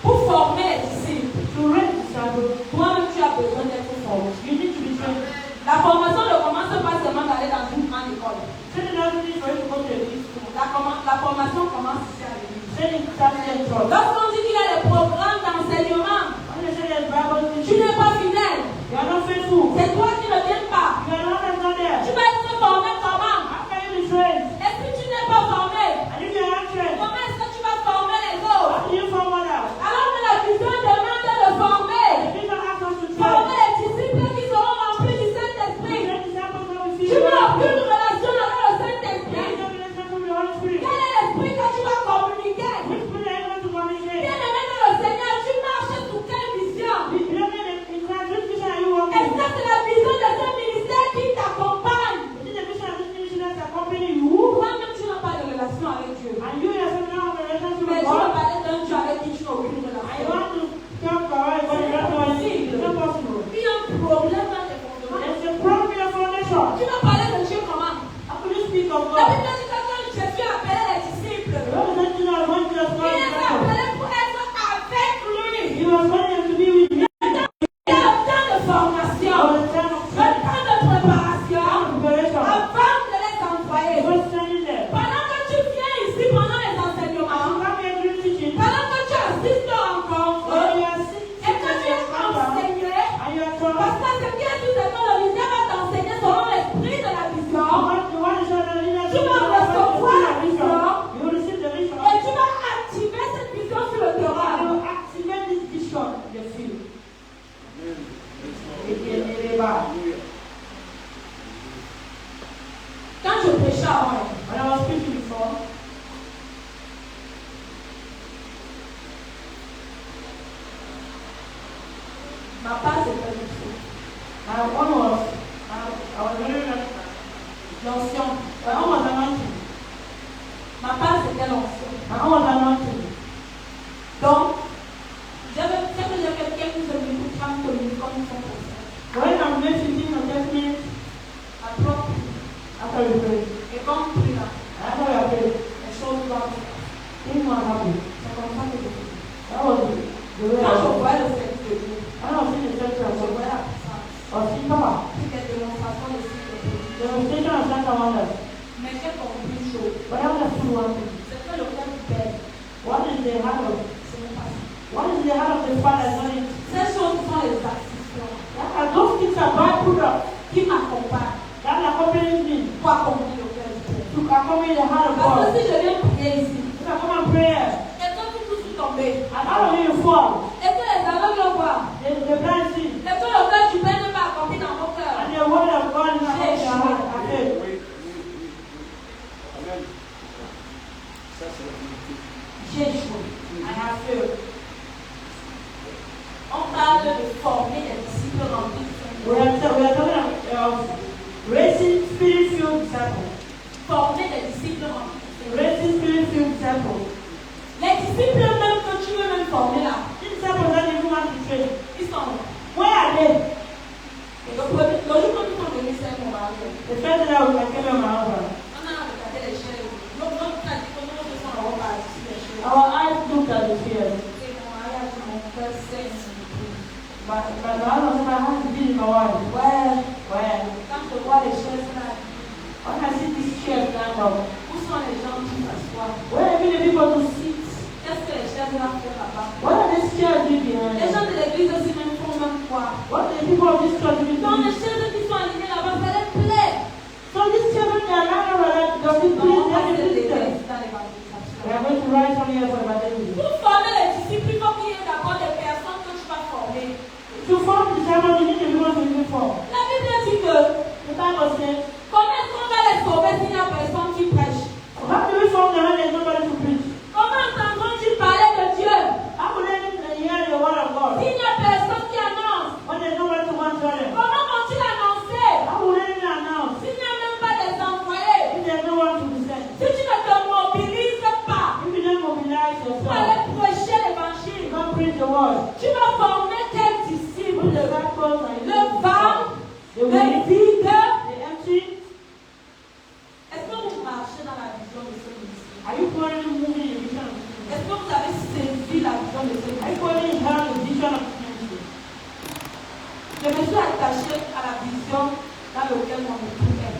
B: Pour former les disciples,
A: To raise disciples,
B: toi-même tu as besoin d'être formé.
A: you need to be trained.
B: La formation ne commence pas seulement d'aller dans une grande école.
A: Training doesn't need for you to go to a big school.
B: La formation commence ici à l'église.
A: Training starts in church.
B: Lorsqu'on dit qu'il y a des programmes d'enseignement,
A: When you say there's Bible
B: tu
A: teaching,
B: n'es pas fidèle.
A: you are not faithful.
B: C'est toi qui ne viens pas.
A: You are not there.
B: Tu vas être formé comment?
A: How can you be trained?
B: Et si tu n'es pas formé,
A: And if you are not trained,
B: comment est-ce que tu vas former les autres?
A: how do you form others?
B: Alors que la vision demande de former.
A: The vision asks us to train.
B: Former les disciples qui seront remplis du Saint-Esprit.
A: Train disciples that will
B: Tu
A: feel
B: veux
A: love.
B: aucune relation avec le
A: There
B: Saint-Esprit.
A: is no relationship with the Holy Spirit.
B: Quel est l'esprit que tu vas communiquer?
A: Which spirit are you going to communicate?
B: Bien-aimé dans le Seigneur, tu marches sous quelle vision?
A: In Christ, which vision are you walking?
B: Est-ce que c'est la vision de ce ministère qui t'accompagne?
A: Is it the vision of this ministry that's accompanying you?
B: Toi-même, tu n'as pas de relation avec Dieu.
A: And you yourself don't have a relationship
B: Mais
A: with
B: tu veux
A: God?
B: parler d'un Dieu avec qui tu n'as aucune
A: I
B: relation.
A: want to talk about it, but it's not possible. It's not possible.
B: Il y a un problème dans tes fondements.
A: There's a problem in your foundation.
B: Tu vas parler de Dieu comment?
A: How can you speak of
B: La
A: God?
B: Bible dit que quand Jésus appelait les disciples,
A: The Bible says Jesus wants you to
B: il les a appelés pour être avec lui.
A: He was wanting to be with you.
B: Il y a un temps de formation,
A: All the time of
B: un temps de préparation
A: preparation.
B: avant de les envoyer.
A: He was standing there.
B: Pendant que tu viens ici, pendant les enseignements,
A: You come here to teaching.
B: pendant que tu assistes aux rencontres,
A: When you are sitting
B: et que tu es enseigné,
A: and you are told,
B: parce que ce qui est tout ce que le ministère va t'enseigner selon l'esprit de la vision,
A: you want to show the leader
B: tu vas recevoir la vision
A: you will receive the vision.
B: et tu vas activer cette vision sur le
A: You
B: terrain.
A: will activate this vision in the field.
B: Quand je prêchais avant,
A: When I was speaking before,
B: ma part c'était le feu.
A: one was, I was very young.
B: L'onction.
A: My own was anointing.
B: Ma part c'était l'onction.
A: My own was anointing.
B: Donc, j'avais quelqu'un qui se m'écoute communiquer comme son conseil.
A: When I'm doing 15 or 10 minutes
B: Après,
A: after we pray,
B: et comme prie là,
A: after we are prayed,
B: les choses doivent se passer.
A: things will happen.
B: C'est comme ça que je fais.
A: That was the way I
B: Quand je
A: was.
B: vois le service de Dieu,
A: I was in the church, I
B: je
A: was
B: vois la puissance.
A: seeing power.
B: C'est des démonstrations de signes de Dieu.
A: Demonstration of signs and wonders.
B: Mais j'ai compris une chose.
A: But I understood one thing.
B: C'est que le cœur du Père,
A: What is the heart of
B: ce n'est pas ça.
A: what is the heart of the Father? Not it.
B: Ces choses sont les actions
A: And those things are God put up.
B: qui m'accompagnent
A: That accompanies me
B: pour accomplir le cœur du Père.
A: to accompany the heart of
B: Parce
A: God.
B: que si je viens prier ici,
A: If I come and pray,
B: et quand vous tous vous tombez,
A: and all of you fall,
B: et que les aveugles voient,
A: the blind see,
B: et que le cœur du Père n'est pas accompli dans vos cœurs,
A: and the word of God is not in your heart. Okay.
B: j'ai échoué. I have failed. On parle de former des disciples remplis du Saint-Esprit.
A: We are talking of raising spirit-filled disciples.
B: Former des disciples remplis du Saint-Esprit.
A: Raising spirit-filled disciples.
B: Les disciples même que tu veux même former là,
A: These disciples that you want to train,
B: ils sont là.
A: where are they?
B: Et le jour où ils sont venus, c'est mon mari.
A: The first day I came on my husband.
B: On a regardé les chairs. L'autre a dit que nous sommes en haut par ici, les chairs.
A: Our eyes looked at the chairs.
B: Et mon mari a dit, mon cœur saigne.
A: My husband said, my heart is beating my wife.
B: Ouais.
A: Where?
B: Quand je vois les chaises là,
A: When I see these chairs stand up,
B: où sont les gens qui s'assoient?
A: where are the people to sit?
B: Qu'est-ce que les chaises vont faire là-bas?
A: What are these chairs doing behind
B: Les
A: us?
B: gens de l'église aussi même font même quoi?
A: What are the people of this church doing?
B: Dans les chaises qui sont alignées là-bas, ça les plaît.
A: So these children, they are not over there, does it
B: Non,
A: please
B: on va
A: them?
B: se
A: It
B: lever
A: please them.
B: dans l'évangélisation.
A: We are going to write something here for evangelism.
B: Pour former les disciples, il faut qu'il y ait d'abord des personnes que tu vas former.
A: To form disciples, you need to be one to be formed.
B: La Bible dit que
A: The Bible says,
B: comment est-ce qu'on va les sauver s'il n'y a personne qui prêche?
A: how do we form them when there's nobody to preach?
B: Comment entendront-ils parler de Dieu
A: How will they hear the word of God
B: s'il n'y a personne qui annonce?
A: when there's nobody to answer them?
B: Comment vont-ils annoncer
A: How will they announce
B: s'il n'y a même pas des envoyés?
A: if there's no one to be sent?
B: Si tu ne te mobilises pas
A: If you don't mobilize
B: pour
A: yourself,
B: aller prêcher
A: you
B: l'évangile,
A: can't preach the word.
B: tu vas former quel disciple?
A: When the disciples are
B: Le vent,
A: the
B: le
A: weak,
B: vide.
A: the empty,
B: Est-ce que vous marchez dans la vision de ce ministère?
A: are you currently moving in the vision of the ministry?
B: Est-ce que vous avez saisi la vision de ce
A: Are you
B: ministère?
A: currently having the vision of the ministry?
B: Je me suis attachée à la vision dans laquelle mon époux est.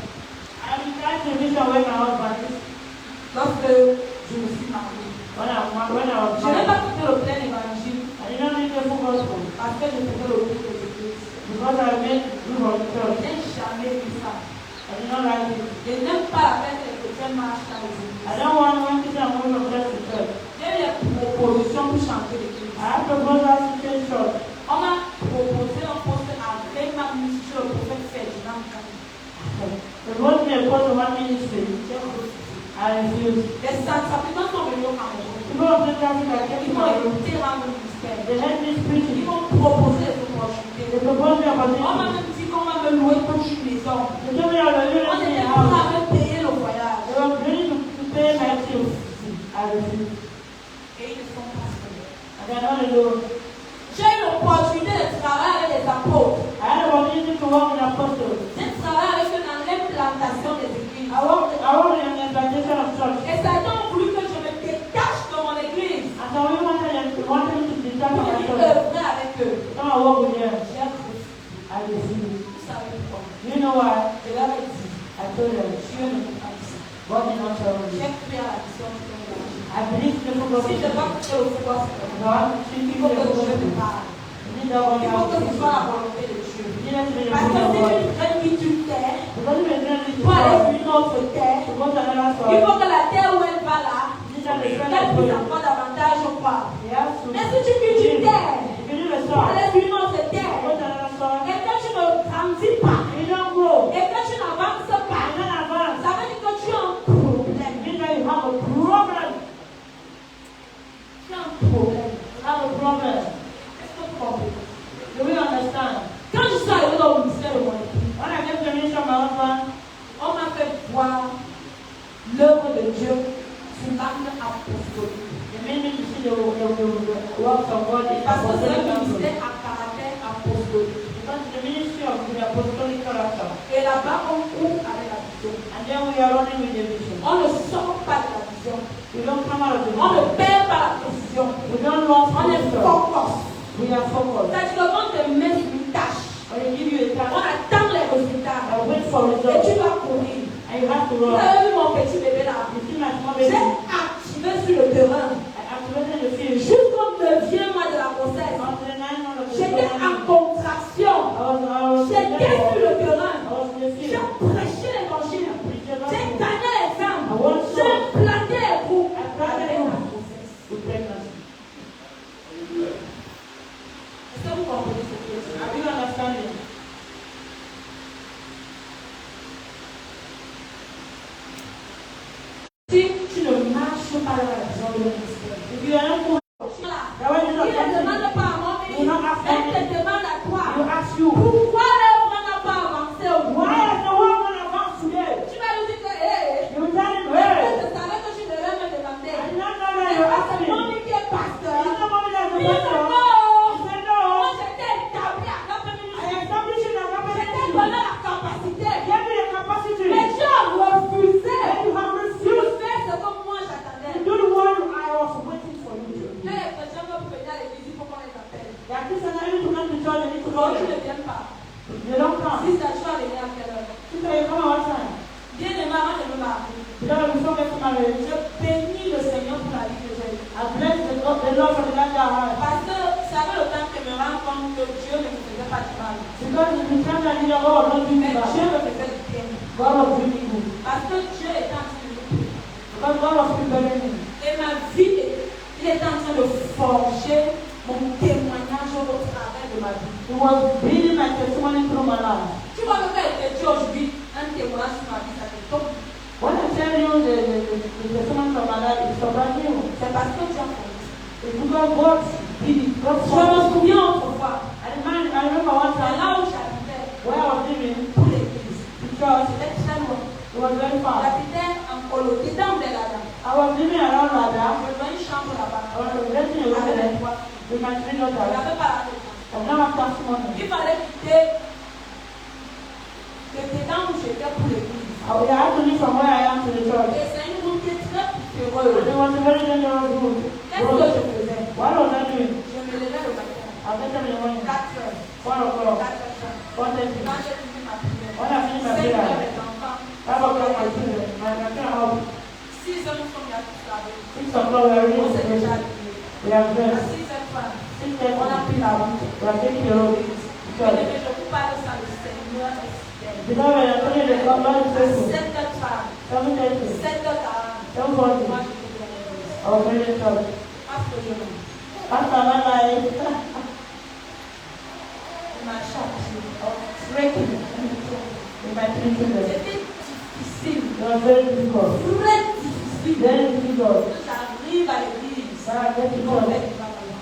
A: I'm trying to vision where my husband is.
B: Lorsque je me suis mariée.
A: When I was
B: Je n'ai
A: married,
B: pas quitté le plein évangile
A: I did not need the full gospel
B: parce que je faisais le culte des églises.
A: because I made group of
B: Je
A: church.
B: n'ai jamais vu ça.
A: I did not like it.
B: Je n'aime pas la peine que les chrétiens marchent dans les
A: I
B: églises.
A: don't want when people are moving from church to church.
B: J'ai eu des propositions pour chanter l'église.
A: I have proposals to change church.
B: On m'a proposé un poste avec ma ministre, le prophète Ferdinand Kani.
A: They want me to go to one ministry.
B: J'ai refusé.
A: I refused.
B: Les centrafricains sont venus au Cameroun.
A: People of Central Africa came
B: Ils
A: to
B: m'ont
A: my room.
B: écouté dans le ministère.
A: They let me
B: Ils
A: preach.
B: m'ont proposé des opportunités.
A: They proposed me
B: On m'a
A: opportunity.
B: même dit qu'on va me louer pour une maison.
A: They told me I was
B: On
A: living in
B: était
A: a
B: prêts
A: house.
B: à me payer le voyage.
A: They were ready to pay my bills. I refused.
B: Et ils ne sont pas seuls.
A: And they're not alone.
B: J'ai eu l'opportunité de travailler avec les apôtres.
A: I had the opportunity to work with apostles.
B: J'ai travaillé avec eux dans l'implantation des églises.
A: I worked in the implantation of church.
B: Et Satan a voulu que je me détache de mon église.
A: And so we wanted me to detach
B: Pour
A: my
B: y
A: church.
B: œuvrer avec eux.
A: Come and work with them.
B: J'ai refusé.
A: I refused.
B: Vous savez pourquoi?
A: You know why?
B: Je leur ai dit,
A: I told them,
B: Dieu ne peut pas dire ça.
A: God did not tell me.
B: J'ai cru à la vision de l'évangile.
A: I believe the book of
B: Si je dois quitter le pouvoir,
A: God.
B: il faut que Dieu me parle.
A: You need that one
B: Il faut que ce soit la
A: out.
B: volonté de Dieu.
A: You need to be the
B: Parce que
A: will of
B: si
A: God.
B: tu traînes qui tu terre,
A: Because if you're going to
B: pour aller sur une autre terre,
A: to go to another
B: il
A: soil,
B: faut que la terre où elle va là,
A: you need to understand
B: qu'elle
A: that
B: puisse
A: God.
B: encore davantage croire.
A: You have to.
B: Mais si tu quittes une terre,
A: If you do the
B: pour
A: soil,
B: aller sur une autre
A: go to
B: terre,
A: another soil,
B: et que tu ne grandis pas,
A: you don't grow.
B: et que tu n'avances pas,
A: You don't advance.
B: ça veut dire que tu as un problème.
A: You know you have a problem.
B: Tu as un problème.
A: You have a problem.
B: Est-ce que tu comprends?
A: Do we understand?
B: Quand je suis arrivée dans le ministère de mon époux,
A: When I came to the ministry of my husband,
B: on m'a fait voir l'œuvre de Dieu sur l'angle apostolique.
A: they made me to see the works of God in
B: Parce que c'est
A: apostolic
B: un
A: counsel.
B: ministère à caractère apostolique.
A: Because the ministry of the apostolic character.
B: Et là-bas, on court avec la vision.
A: And then we are running with the vision.
B: On ne sort pas de la vision.
A: We don't come out of the
B: On ne
A: vision.
B: perd pas la précision.
A: We don't lose
B: On est
A: focus.
B: focus.
A: We are focused.
B: C'est-à-dire que quand on te met sur une tâche,
A: When they give you a
B: on
A: task,
B: attend les résultats.
A: I wait for
B: Et
A: results.
B: tu dois courir.
A: And you have to
B: Vous
A: run.
B: avez vu mon petit bébé là?
A: You see my small
B: J'ai
A: baby?
B: activé sur le terrain.
A: I activated the field.
B: Jusqu'au 9e mois de la grossesse.
A: Until the 9 months of the
B: J'étais en
A: pregnancy.
B: contraction. J'étais sur le terrain.
A: I was in the
B: J'ai
A: field.
B: prêché l'évangile. J'ai gagné les femmes.
A: I want
B: J'ai
A: souls.
B: planté les groupes.
A: I planted
B: Avec
A: them.
B: la grossesse.
A: With pregnancy.
B: Est-ce que vous comprenez ce que je dis?
A: Are you understanding?
B: Si tu ne marches pas dans la vision de ministère,
A: If you are not moving,
B: là,
A: that way you
B: il
A: don't
B: ne
A: come
B: demande pas à moi, mais
A: You don't ask
B: elle
A: me.
B: te demande à toi.
A: You ask you.
B: Pourquoi l'œuvre n'a pas avancé au
A: Why
B: bout?
A: is the world going to advance today?
B: Tu vas lui dire que, hé,
A: You tell him,
B: je
A: hey,
B: savais que je devais me demander.
A: I did not know that
B: C'est
A: you
B: pas
A: asked me.
B: seulement lui qui est pasteur.
A: You know what that's the
B: Il dit
A: pastor?
B: non.
A: He said no.
B: Moi, j'étais établi à la
A: I
B: féminité.
A: established in a
B: J'étais
A: company.
B: donné la capacité.
A: Give me the capacity.
B: Mais tu as refusé
A: And you have
B: de
A: refused
B: faire ce que moi
A: to
B: j'attendais.
A: do the one I was waiting for you to do.
B: Les chrétiens peuvent venir à l'église, il faut qu'on les appelle.
A: There are Christians that need to come to church, they need to
B: Non,
A: go
B: tu ne
A: there.
B: viens pas.
A: They don't come.
B: Si ça, tu vas venir à quelle heure?
A: Sister, you come at what time?
B: Bien aimé, avant de me marier,
A: Beloved, before we get married,
B: je bénis le Seigneur pour la vie que j'ai eue.
A: I bless the Lord for the life that I have.
B: Parce que ça fait le temps que je me rends compte que Dieu ne me faisait pas du mal.
A: Because in the time that you God was not doing
B: Mais
A: bad.
B: Dieu me faisait du bien.
A: God was doing good.
B: Parce que Dieu était en train de nous préparer.
A: Because God was preparing me.
B: Et ma vie, il était en train de forger mon témoignage au travers de ma vie.
A: He was building my testimony through my life.
B: Tu vois que quand il te dit aujourd'hui un témoignage sur ma vie, ça te tombe.
A: When I tell you the testimony of my life, it's about you.
B: C'est parce que tu as compris.
A: It's because God did it. God
B: Je me
A: formed it.
B: souviens autrefois,
A: I remember one time
B: là où j'habitais,
A: where I was living,
B: pour l'église.
A: the church,
B: C'était très loin.
A: it was very far.
B: J'habitais en Polo, dedans de là-bas.
A: I was living around Lada.
B: Je louais une chambre là-bas.
A: I was renting a room
B: Avec
A: there
B: les trois.
A: with my three
B: Je
A: daughters.
B: n'avais pas la tête.
A: I now have testimony.
B: Il fallait quitter de dedans où j'étais pour l'église.
A: I had to leave from where I am to the church.
B: Et c'est une route qui est très
A: And
B: poussiéreuse.
A: it was a very dangerous route.
B: Qu'est-ce que je faisais?
A: What was I doing?
B: Je me levais le matin.
A: I was in the morning.
B: 4 heures.
A: 1 o'clock.
B: 4 heures.
A: 1:30.
B: Quand j'ai fini ma prière.
A: When I finished my
B: 5 heures
A: prayer,
B: les enfants.
A: 5 o'clock my children, my children out.
B: 6 heures nous sommes là tous lavés.
A: 6 o'clock we are
B: On
A: ready
B: s'est
A: to
B: déjà
A: pray.
B: habillés.
A: We are
B: À
A: dressed.
B: 6 heures 30.
A: 6:30
B: On a pris la route.
A: we are taking the road. Church.
B: Mais je vous parle de ça, le Seigneur est fidèle.
A: Because when I told you the God is
B: À
A: faithful.
B: 7 heures 30.
A: 7:30.
B: 7 heures 40.
A: 7:40.
B: Moi je suis dans l'église.
A: I was ready to church.
B: Parce que je m'aime.
A: After that night,
B: Ma chatte.
A: breaking with my 3 children.
B: C'était difficile.
A: It was very difficult.
B: Très difficile.
A: Very difficult.
B: J'arrive à l'église.
A: When I get to
B: Mon
A: church,
B: père va là.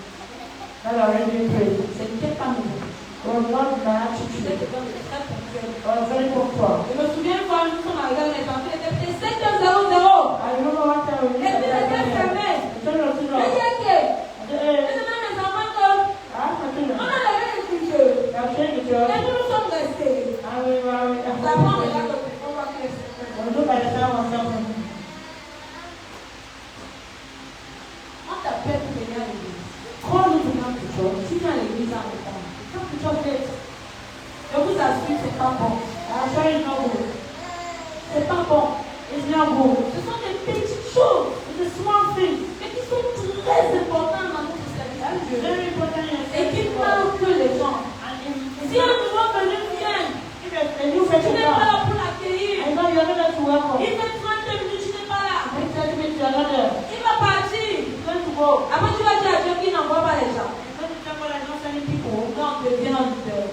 A: now I already prayed.
B: Ce n'était pas nouveau.
A: It was not my attitude.
B: J'étais quelqu'un de très ponctuel.
A: I was very punctual.
B: Je me souviens une fois, nous sommes arrivés à l'église, il était 7h00.
A: I remember one time we
B: Et puis il était fermé.
A: the church was still
B: Je
A: up.
B: dis, ok.
A: I said,
B: Je
A: hey,
B: demande mes enfants comme,
A: I asked my children,
B: on a levé les couches.
A: I have changed the
B: Et
A: church,
B: nous nous sommes restés.
A: and we
B: La femme est là, côté, on voit qu'il est fermé.
A: look at the time was something.
B: On t'appelle pour venir à l'église.
A: Call me to come to church.
B: Tu viens à l'église en retard. Quand tu church late. Je vous assure, c'est pas bon.
A: I'm sure it's not good.
B: C'est pas bon.
A: It's not good.
B: Ce sont des petites choses,
A: It's a small thing.
B: mais qui sont très importantes dans notre service à
A: It's
B: Dieu.
A: very important in
B: Et qui
A: a
B: marquent les gens.
A: And if
B: Si un nouveau venu vient,
A: if a new
B: tu
A: person
B: n'es pas
A: comes,
B: là pour l'accueillir.
A: I know you're not there to welcome.
B: Il fait 30 minutes, tu n'es pas là.
A: Next 30 minutes you're not there.
B: Il va partir.
A: It's going to go.
B: Après, tu vas dire à Dieu qu'il n'envoie pas les gens.
A: It's going to tell God I'm not sending people.
B: Non, deviens un leader.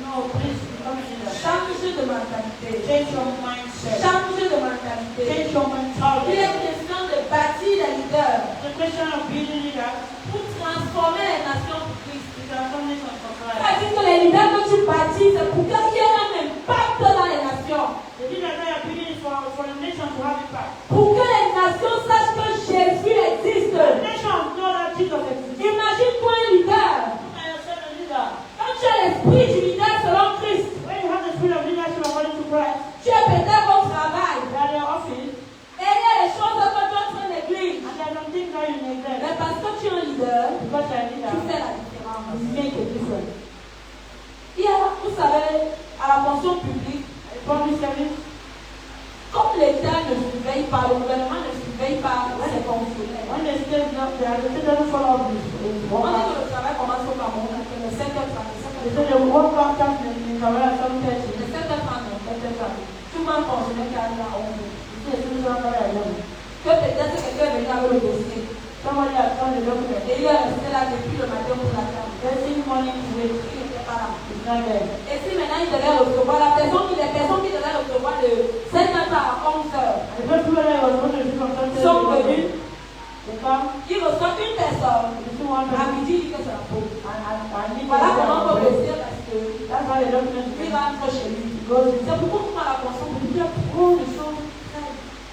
A: No, please, don't do that.
B: Change de mentalité.
A: Change your mindset.
B: Change de mentalité.
A: Change your
B: Il
A: mentality.
B: est question de bâtir des leaders
A: It's a question of building leaders
B: pour transformer les nations pour Christ.
A: to transform nations for Christ.
B: C'est-à-dire que les leaders que tu bâtis, c'est pour qu'il y ait un impact dans les nations.
A: The leaders that are building is for the nation to have impact.
B: Pour que les nations sachent que Jésus existe.
A: The nations know that Jesus exists.
B: Imagine-toi un leader.
A: Look at yourself a leader.
B: Quand tu as l'esprit du leader selon Christ,
A: When you have the spirit of leadership according to Christ,
B: tu es peut-être au travail.
A: you are in your office,
B: Et il y a des choses que d'autres négligent.
A: and there are some things that you neglect.
B: Mais parce que tu es un leader,
A: Because you are a
B: tu
A: leader,
B: fais la différence.
A: you make a difference.
B: Il y a, vous savez, à la fonction publique,
A: Public service,
B: comme l'État ne surveille pas, le gouvernement ne surveille pas ses fonctionnaires.
A: when the state doesn't follow up this
B: On dit
A: work,
B: que le travail commence au Cameroun, que le 5h30,
A: they say the work comes in Cameroon at 7:30.
B: le 7h30, souvent un fonctionnaire qui arrive à 11h.
A: You see a citizen that are young.
B: Que peut-être quelqu'un est venu avec le dossier.
A: Somebody has done the document.
B: Et il est resté là depuis le matin pour l'attendre.
A: Every morning to wait,
B: Il n'était pas là.
A: it's not there.
B: Et si maintenant il devait recevoir, les personnes qui devaient recevoir de 7h à 11h,
A: The first people that was going to do from Sunday
B: sont venus,
A: they come,
B: ils reçoivent une personne,
A: they see one
B: à
A: person,
B: midi, il dit que c'est la pauvre.
A: and leave
B: Voilà comment on peut
A: the
B: réussir parce que
A: That's why the document is
B: lui
A: there.
B: rentre chez lui.
A: Goes in.
B: C'est pourquoi on a la conscience de dire trop de choses.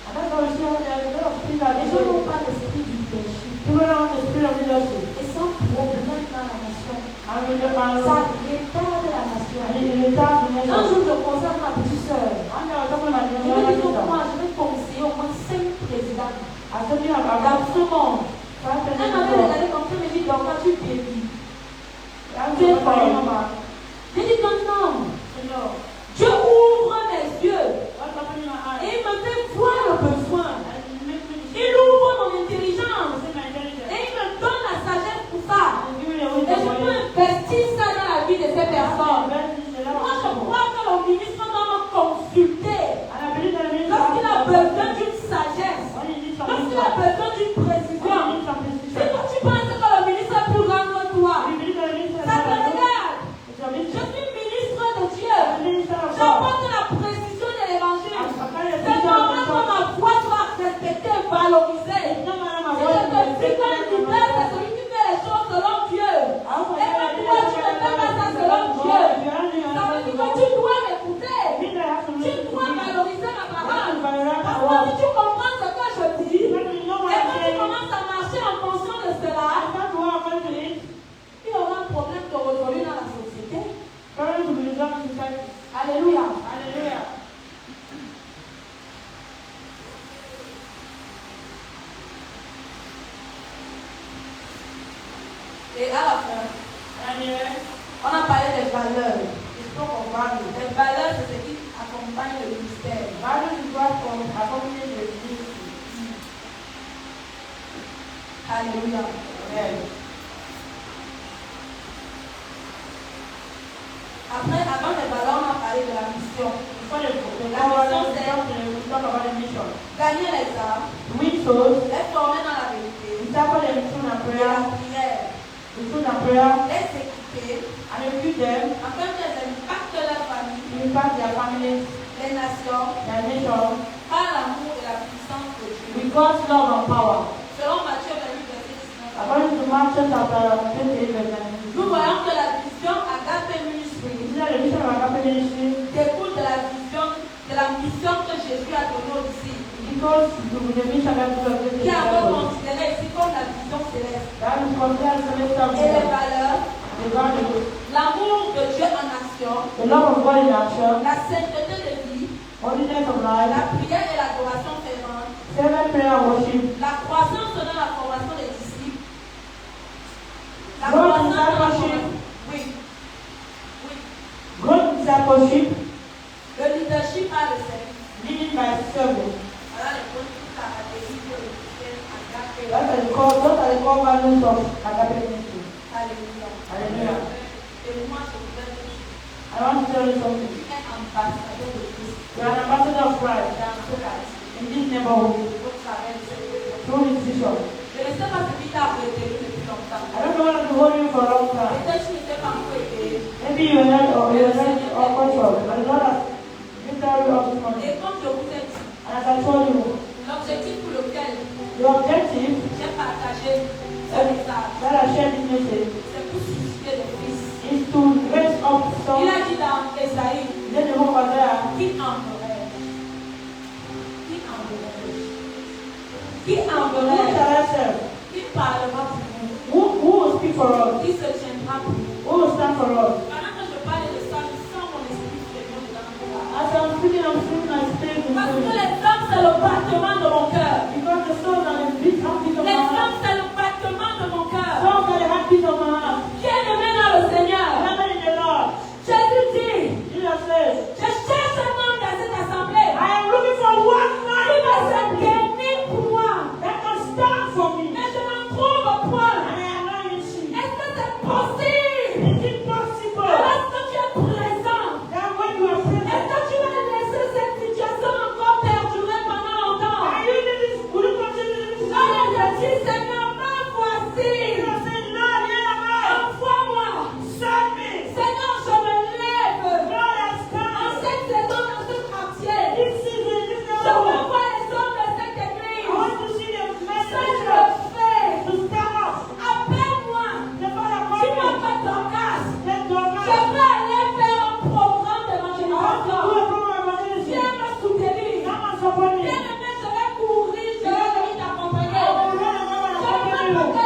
A: And that's why we see how there are a lot of things that
B: Les
A: they
B: gens
A: do.
B: n'ont pas l'esprit du péché.
A: People don't have the spirit of leadership.
B: Et sans problème dans la nation.
A: And with the
B: Ça
A: and
B: retarde la nation.
A: in the time to
B: Un
A: measure.
B: jour, je constate ma petite soeur.
A: One day I was talking about the
B: Je me dis que
A: younger
B: moi, je vais conseiller au moins 5 présidents
A: I told you about
B: dans ce monde.
A: five
B: Elle
A: presidents
B: m'avait
A: ago.
B: regardé comme ça, elle me dit, donc quand tu vieillis,
A: I'm
B: tu es
A: just talking
B: fort.
A: about,
B: J'ai dit que non.
A: you know,
B: Dieu ouvre mes yeux
A: what's happening in my
B: et
A: eyes.
B: il me fait voir le besoin.
A: And it makes me
B: Il ouvre mon intelligence
A: see my intelligence.
B: et il me donne la sagesse pour ça.
A: And give me the
B: Et
A: wisdom
B: je
A: for
B: peux
A: it.
B: investir ça dans la vie de ces personnes. Moi, je crois que le ministre doit me consulter
A: And I believe that it means
B: lorsqu'il a besoin d'une sagesse,
A: when you need some
B: lorsqu'il a
A: wisdom,
B: besoin d'une présidence. Et à la fin, on a parlé des valeurs.
A: It's talk of value.
B: Les valeurs, c'est ce qui accompagne le ministère.
A: Value is what accompanies the ministry.
B: Alléluia.
A: Amen.
B: Après, avant les valeurs, on a parlé de la mission.
A: Before the value, we talk about the mission.
B: Gagner les âmes,
A: Win souls,
B: les former dans la vérité,
A: disciple them in truth and
B: et
A: prayer,
B: la prière,
A: in truth and prayer,
B: les équiper,
A: and equip them
B: afin qu'elles impactent leur famille,
A: to impact their families,
B: les nations,
A: their nation,
B: par l'amour et la puissance de Dieu.
A: with God's love and power.
B: Selon Matthieu 28, verset 19.
A: According to Matthew chapter 28, verse 19.
B: Nous voyons que la vision Agape Ministry
A: This is the vision of Agape Ministry.
B: découle de la vision, de la mission que Jésus a donnée aux disciples,
A: Because the mission that God has
B: qui a
A: given
B: considéré ici comme la vision céleste.
A: that is considered celestial
B: Et les
A: vision.
B: valeurs,
A: The value,
B: l'amour de Dieu en action,
A: the love of God in action,
B: la sainteté de vie,
A: holiness of life,
B: la prière et l'adoration fervente,
A: servant prayer and worship,
B: la croissance dans la formation des disciples, la
A: Growth in
B: croissance dans la
A: discipleship.
B: formation. Oui. Oui.
A: growth in discipleship,
B: Le leadership par le service.
A: leading by service.
B: Voilà les politiques caractéristiques de l'Église Agape.
A: Those are the core values of Agape Ministry.
B: Alléluia.
A: Hallelujah.
B: Et moi, je voudrais dire,
A: I want to tell you something.
B: tu es ambassadeur de Christ
A: You are an ambassador of Christ
B: dans ce quartier.
A: in this neighborhood
B: Au travers de cette église.
A: through this vision.
B: Je ne sais pas ce qui t'a retenu depuis longtemps.
A: I don't know what to hold you for a long time.
B: Peut-être que tu n'étais pas encore éveillé.
A: Maybe you are not control, but the Lord has given you all this money.
B: Et comme je vous ai dit,
A: And as I told you,
B: l'objectif pour lequel
A: your objective
B: j'ai partagé ce message,
A: that I shared this message
B: c'est pour susciter des fils.
A: is to raise up some.
B: Il a dit dans Esaïe,
A: Then the hope are there.
B: qui enverrait? Qui enverrait? Qui
A: Who
B: enverrait?
A: shall I serve?
B: Qui parlera pour vous?
A: Who will speak for us?
B: Qui se tiendra pour vous?
A: Who will stand for us?
B: Pendant que je parle de ça, je sens mon esprit frémir dans mon cœur.
A: As I'm speaking, I'm feeling my spirit in
B: Parce que
A: me.
B: les femmes, c'est le battement de mon cœur.
A: Because the souls are the beat heartbeat of my
B: Les
A: heart.
B: femmes, c'est le battement de mon cœur.
A: Souls are the heartbeat of my heart.
B: Bien-aimé dans le Seigneur,
A: Remember in the Lord.
B: Jésus dit,
A: Jesus says,
B: je cherche un homme dans cette assemblée
A: I am looking for one man
B: qui va se tenir pour moi.
A: that can stand for me.
B: Mais je m'en trouve au point.
A: And I am not in see.
B: Est-ce que c'est possible?
A: Is it possible
B: Alors que tu es présent,
A: that when you are
B: est-ce
A: present,
B: que tu vas laisser cette situation encore perdurer pendant longtemps?
A: are you living, will you continue to
B: Non,
A: live
B: je
A: this?
B: dis, Seigneur, me voici.
A: You are saying, Lord, here am I.
B: Envoie-moi.
A: Send me.
B: Seigneur, je me lève.
A: Lord has
B: En
A: come.
B: cette saison, dans ce quartier,
A: This season, this
B: je
A: neighborhood,
B: revois les hommes de cette
A: I
B: église.
A: want to see the
B: Ça,
A: message
B: je le fais.
A: to stand up.
B: Appelle-moi.
A: The Father
B: Tu
A: called
B: m'as
A: me.
B: fait ton casse.
A: Let go of
B: Je
A: us.
B: veux aller faire un programme
A: I want to do
B: d'évangélisation.
A: a program evangelism.
B: Viens me soutenir.
A: Come and support me.
B: Bien-aimé, je vais courir, je vais venir t'accompagner.
A: I will run around and
B: Je
A: accompany
B: veux
A: you.
B: que